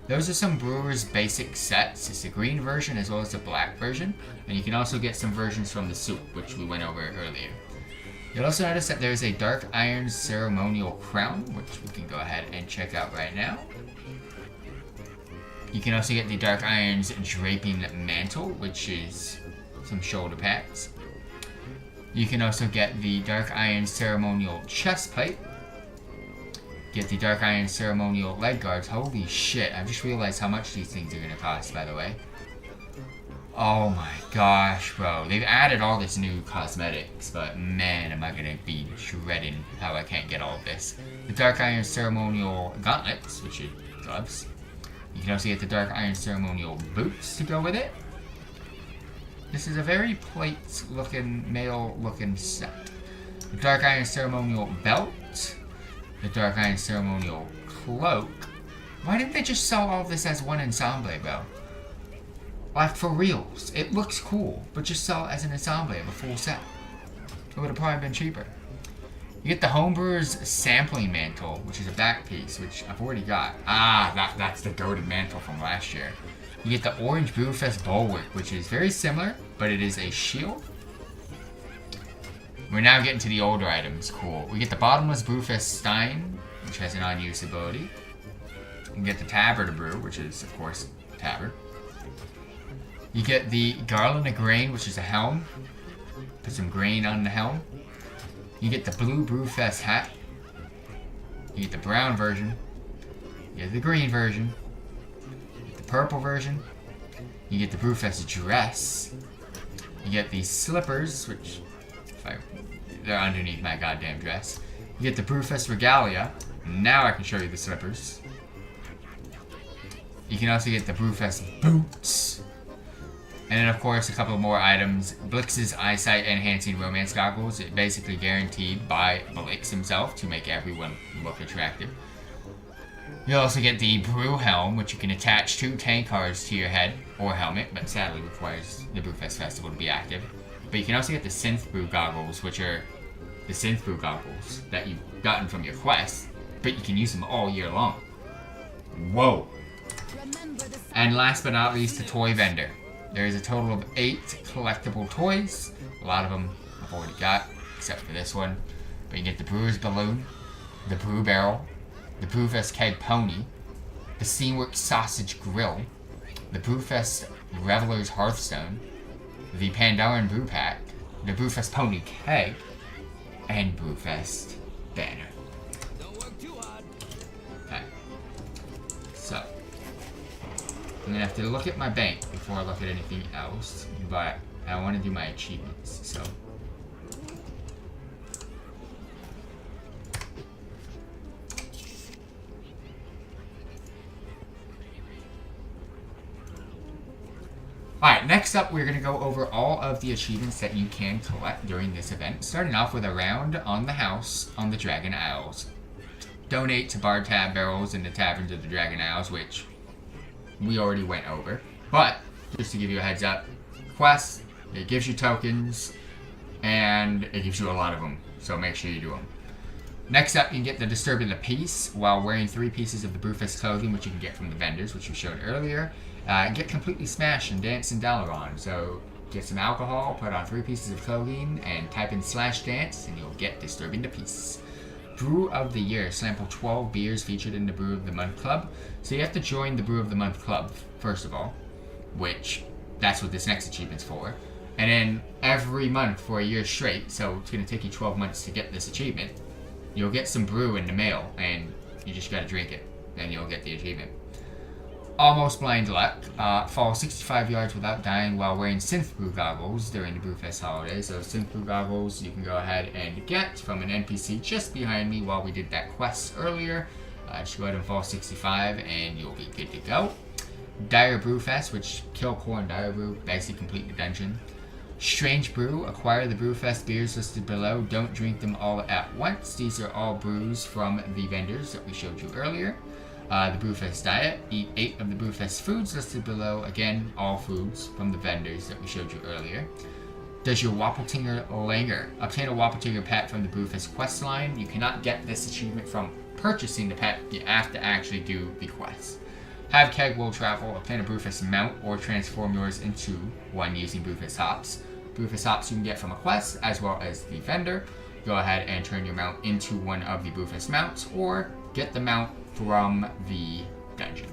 Those are some Brewer's basic sets. It's the green version as well as the black version. And you can also get some versions from the soup, which we went over earlier. You'll also notice that there's a Dark Iron Ceremonial Crown, which we can go ahead and check out right now. You can also get the Dark Iron's Draping Mantle, which is some shoulder pads. You can also get the Dark Iron Ceremonial Chest Plate. Get the Dark Iron Ceremonial Leg Guards. Holy shit, I just realized how much these things are going to cost, by the way. Oh my gosh, bro. They've added all this new cosmetics, but man, am I going to be shredding how I can't get all of this. The Dark Iron Ceremonial Gauntlets, which are gloves. You can also get the Dark Iron Ceremonial Boots to go with it. This is a very plate-looking, male-looking set. The Dark Iron Ceremonial Belt. The Dark Iron Ceremonial Cloak. Why didn't they just sell all of this as one ensemble, bro? Like, for reals. It looks cool, but just sell it as an ensemble of a full set. It would have probably been cheaper. You get the Homebrewer's Sampling Mantle, which is a back piece, which I've already got. Ah, that's the goated mantle from last year. You get the Orange Brewfest Bulwark, which is very similar, but it is a shield. We're now getting to the older items. Cool. We get the Bottomless Brewfest Stein, which has an unused ability. You can get the Tabard Brew, which is, of course, Tabard. You get the Garland of Grain, which is a helm. Put some grain on the helm. You get the Blue Brewfest Hat. You get the brown version. You get the green version. You get the purple version. You get the Brewfest Dress. You get the Slippers, which... they're underneath my goddamn dress. You get the Brewfest Regalia. Now I can show you the slippers. You can also get the Brewfest Boots. And then of course a couple more items. Blix's Eyesight Enhancing Romance Goggles. It basically guaranteed by Blix himself to make everyone look attractive. You'll also get the Brew Helm, which you can attach 2 tank cards to your head or helmet, but sadly requires the Brewfest Festival to be active. But you can also get the Synth Brew Goggles, which are the Synth Brew Goggles that you've gotten from your quest, but you can use them all year long. Whoa! And last but not least, the Toy Vendor. There is a total of 8 collectible toys. A lot of them I've already got, except for this one. But you get the Brewer's Balloon, the Brew Barrel, the Brewfest Keg Pony, the Steamworks Sausage Grill, the Brewfest Reveler's Hearthstone, the Pandaren Brew Pack, the Brewfest Pony Keg, and Brewfest Banner. Okay. So, I'm gonna have to look at my bank before I look at anything else, but I want to do my achievements, so. Alright, next up we're going to go over all of the achievements that you can collect during this event, starting off with a round on the house on the Dragon Isles. Donate to Bar Tab Barrels in the Taverns of the Dragon Isles, which we already went over. But, just to give you a heads up, quest, it gives you tokens, and it gives you a lot of them, so make sure you do them. Next up, you can get the Disturbing the Peace while wearing 3 pieces of the Brewfest clothing, which you can get from the vendors, which we showed earlier. Get completely smashed and dance in Dalaran. So get some alcohol, put on 3 pieces of clothing, and type in /dance, and you'll get Disturbing the Peace. Brew of the Year. Sample 12 beers featured in the Brew of the Month Club. So you have to join the Brew of the Month Club, first of all, which that's what this next achievement's for. And then every month for a year straight, so it's going to take you 12 months to get this achievement, you'll get some brew in the mail, and you just got to drink it, and you'll get the achievement. Almost Blind Luck. Fall 65 yards without dying while wearing Synth Brew goggles during the Brewfest holiday. So Synth Brew goggles you can go ahead and get from an NPC just behind me while we did that quest earlier. Just go ahead and fall 65 and you'll be good to go. Dire Brewfest, which kill corn Dire Brew, basically complete the dungeon. Strange Brew, acquire the Brewfest beers listed below. Don't drink them all at once. These are all brews from the vendors that we showed you earlier. The Brewfest Diet, eat 8 of the Brewfest foods listed below. Again, all foods from the vendors that we showed you earlier. Does your Wappletinger linger? Obtain a Wappletinger pet from the Brewfest quest line. You cannot get this achievement from purchasing the pet. You have to actually do the quest. Have Keg Will Travel, obtain a Brewfest mount or transform yours into one using Brewfest hops. Brewfest hops you can get from a quest as well as the vendor. Go ahead and turn your mount into one of the Brewfest mounts or get the mount from the dungeon.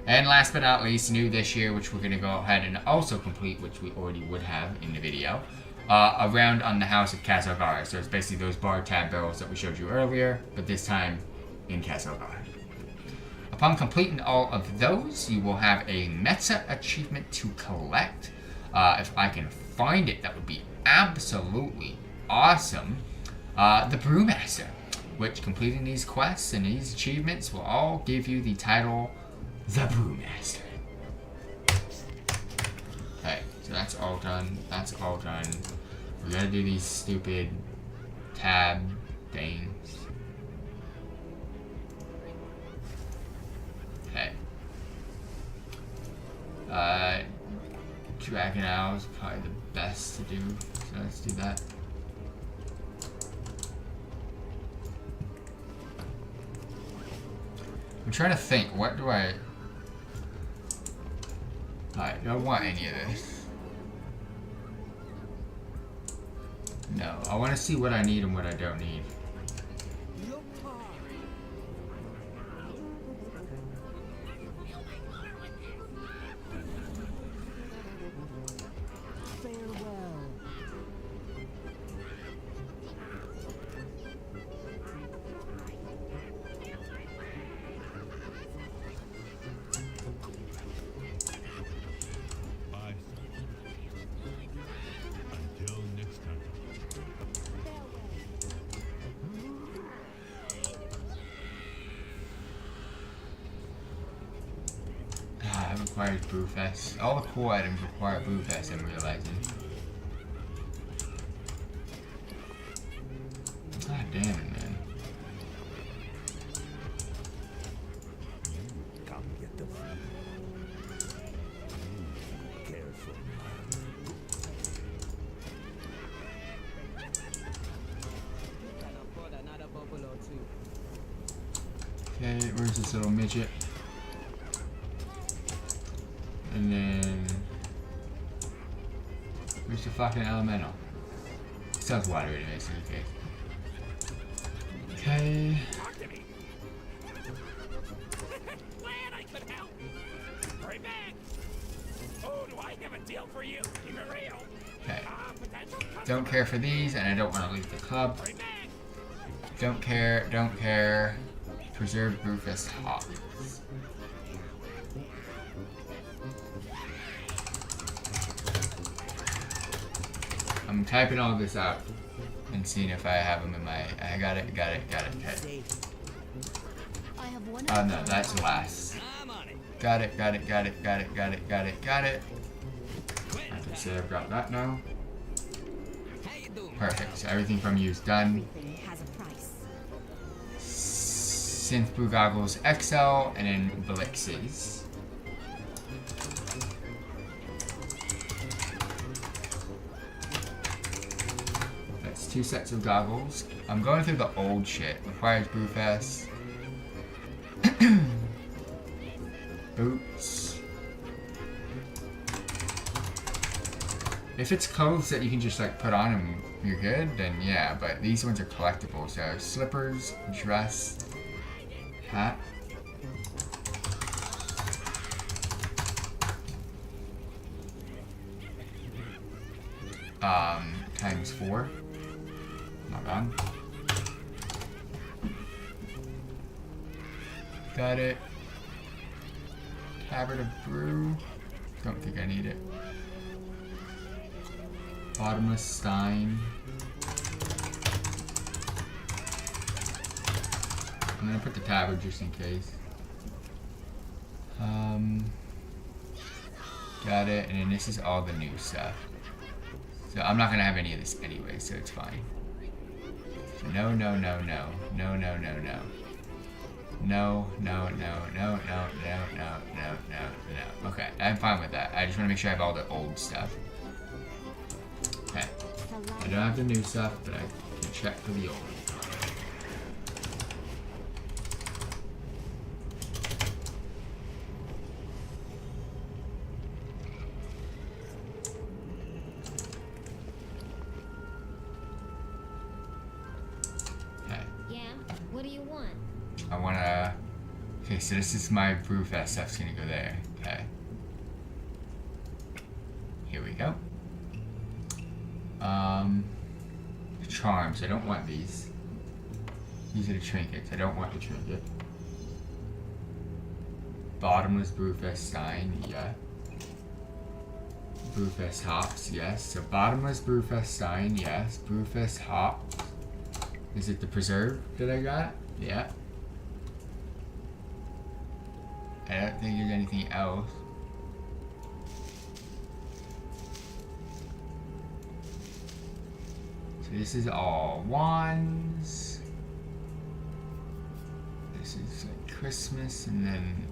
And last but not least, new this year, which we're going to go ahead and also complete, which we already would have in the video, a round on the House of Casogara. So it's basically those bar tab barrels that we showed you earlier, but this time in Casogara. Upon completing all of those, you will have a Meta achievement to collect. If I can find it, that would be absolutely awesome. The Brewmaster, which completing these quests and these achievements will all give you the title, The Brewmaster. Okay, so that's all done. That's all done. We gotta do these stupid tab things. Okay. Dragon Owl is probably the best to do, so let's do that. I'm trying to think, what do I don't want any of this. No, I want to see what I need and what I don't need. Requires Brewfest. All the cool items require Brewfest, I'm realizing. God damn it, man. Come get the food. Careful. Okay, where's this little midget? And then where's the fucking elemental? It sounds water anyways, okay. Okay. Talk to me. Glad I could help. Hurry back. Oh, do I have a deal for you? Keep it real. Okay. Don't care for these, and I don't want to leave the club. Hurry back. Don't care, don't care. Preserved Brewfest hops. I'm typing all this out and seeing if I have them in my. I got it. Okay. Oh no, that's last. Got it. I can say I've got that now. Perfect. So everything from you is done. Synth Brew Goggles XL and then Blixes. That's 2 sets of goggles. I'm going through the old shit. Requires Brewfest. Boots. If it's clothes that you can just like put on and you're good, then yeah, but these ones are collectible. So slippers, dress, hat. times 4. Not bad. Got it. Tabard of Brew. Don't think I need it. Bottomless Stein. I'm gonna put the tabard just in case. Got it, and then this is all the new stuff. So I'm not gonna have any of this anyway, so it's fine. So no, no, no, no, no, no, no, no. No, no, no, no, no, no, no, no, no, no. Okay, I'm fine with that. I just want to make sure I have all the old stuff. Okay. I don't have the new stuff, but I can check for the old. Okay. Yeah? What do you want? I wanna... Okay, so this is my Brewfest stuff's gonna go there. Okay. Here we go. Charms. I don't want these. These are the trinkets. I don't want the trinket. Bottomless Brewfest Stein. Yeah. Brewfest Hops. Yes. So Bottomless Brewfest Stein. Yes. Brewfest Hops. Is it the preserve that I got? Yeah. I don't think there's anything else. So this is all wands. This is like Christmas, and then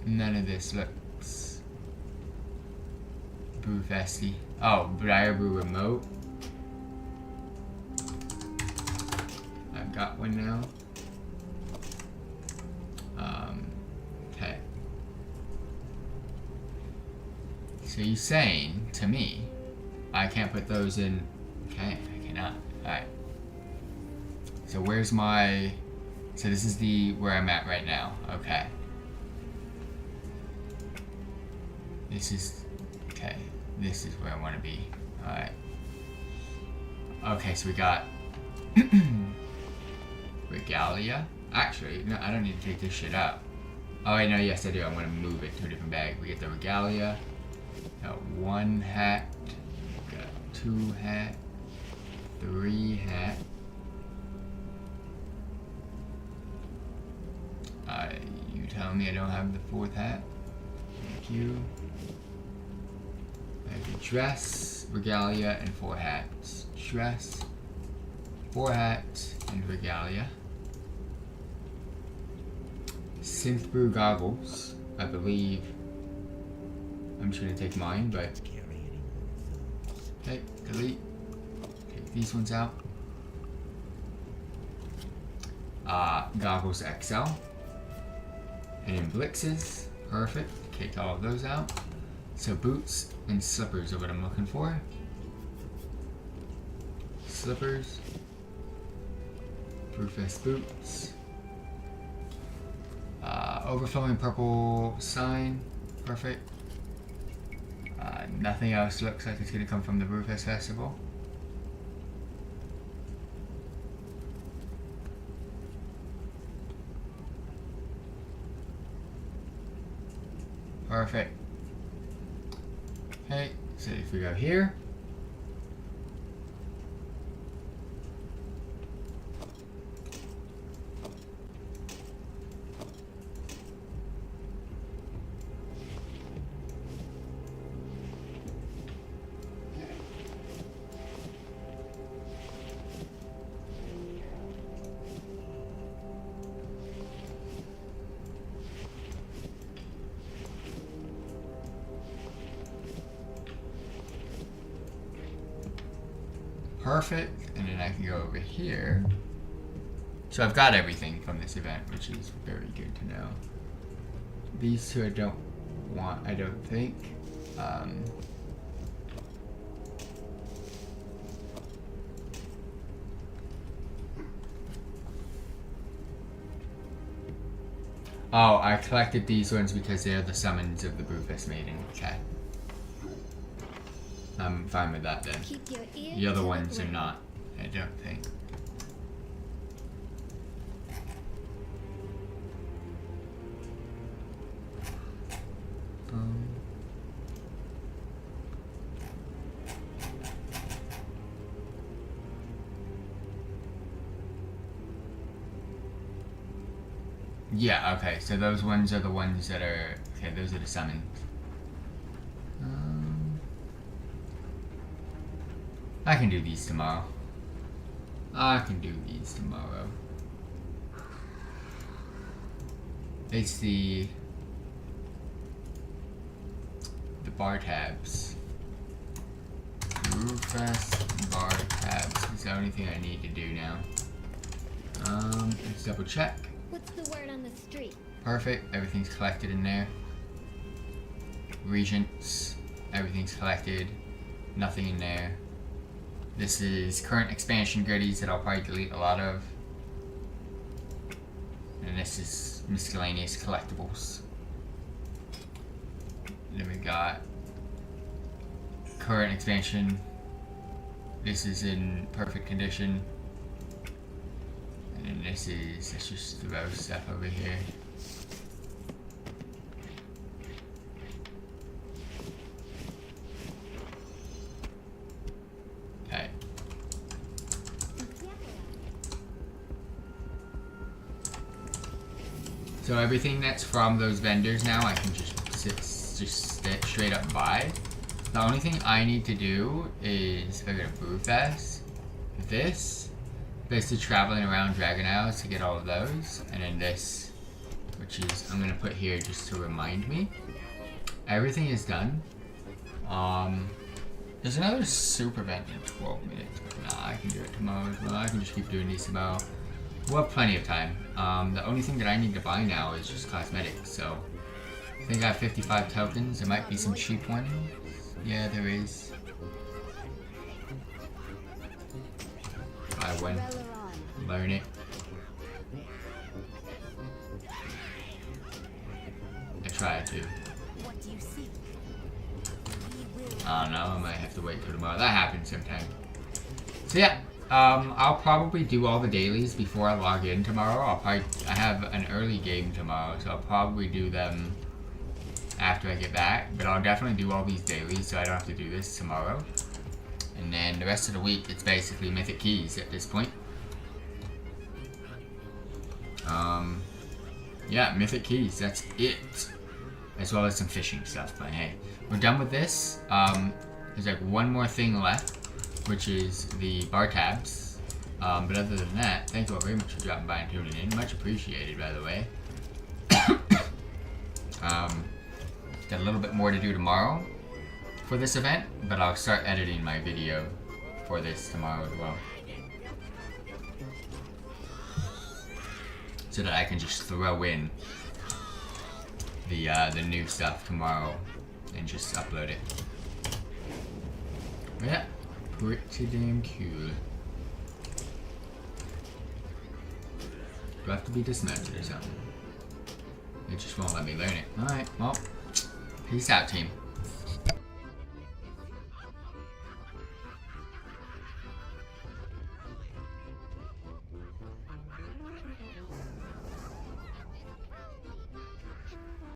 none of this looks Brewfesty. Oh, Briar Brew Remote. I've got one now. Okay. So you're saying to me, I can't put those in? Okay, I cannot. Alright. So where's my... So this is the where I'm at right now. Okay. This is... Okay. This is where I want to be. Alright. Okay, so we got... Regalia. Actually, no, I don't need to take this shit out. Oh, wait, no, yes, I do. I'm going to move it to a different bag. We get the Regalia. Got 1 hat. Got 2 hat. 3 hat. You tell me I don't have the 4th hat. Thank you. I have the dress, Regalia, and 4 hats. Dress, 4 hats, and Regalia. Synth Brew goggles, I believe. I'm just gonna take mine, but okay, delete. Take these ones out. Goggles XL. And then Blixes, perfect. Take all of those out. So boots and slippers are what I'm looking for. Slippers. Brewfest boots. Overflowing purple sign, perfect. Nothing else looks like it's gonna come from the Brewfest Festival. Perfect. Okay, so if we go here. Perfect, and then I can go over here. So I've got everything from this event, which is very good to know. These two I don't want, I don't think. Oh, I collected these ones because they're the summons of the Brewfest Maiden. Okay. I'm fine with that then. Keep your ear The other to ones are ground. not, I don't think. Yeah, okay, so those ones are the ones that are... Okay, those are the summons. I can do these tomorrow. I can do these tomorrow. It's the bar tabs. Brewfest bar tabs is the only thing I need to do now. Let's double check. What's the word on the street? Perfect, everything's collected in there. Regents, everything's collected. Nothing in there. This is current expansion goodies that I'll probably delete a lot of. And this is miscellaneous collectibles. Then we got current expansion. This is in perfect condition. And then this is, let's just throw stuff over here. Okay. So everything that's from those vendors now, I can just straight up buy. The only thing I need to do is, if I go to Brewfest, this, basically traveling around Dragon Isles to get all of those, and then this, which is, I'm going to put here just to remind me. Everything is done. There's another super event in 12 minutes, but nah, I can do it tomorrow as well. I can just keep doing these tomorrow. We'll have plenty of time. The only thing that I need to buy now is just cosmetics, so I think I have 55 tokens. There might be some cheap ones. Yeah, there is. Buy one. Learn it. I tried to. What do you see? I don't know, I might have to wait till tomorrow. That happens sometime. So yeah, I'll probably do all the dailies before I log in tomorrow. I have an early game tomorrow, so I'll probably do them after I get back. But I'll definitely do all these dailies, so I don't have to do this tomorrow. And then the rest of the week, it's basically Mythic Keys at this point. Yeah, Mythic Keys, that's it. As well as some fishing stuff, but hey. We're done with this. There's like one more thing left, which is the bar tabs. But other than that, thank you all very much for dropping by and tuning in. Much appreciated, by the way. Got a little bit more to do tomorrow for this event, but I'll start editing my video for this tomorrow as well. So that I can just throw in the new stuff tomorrow and just upload it. But yeah, pretty damn cool. Do I have to be dismounted or something? It just won't let me learn it. Alright, well, peace out, team.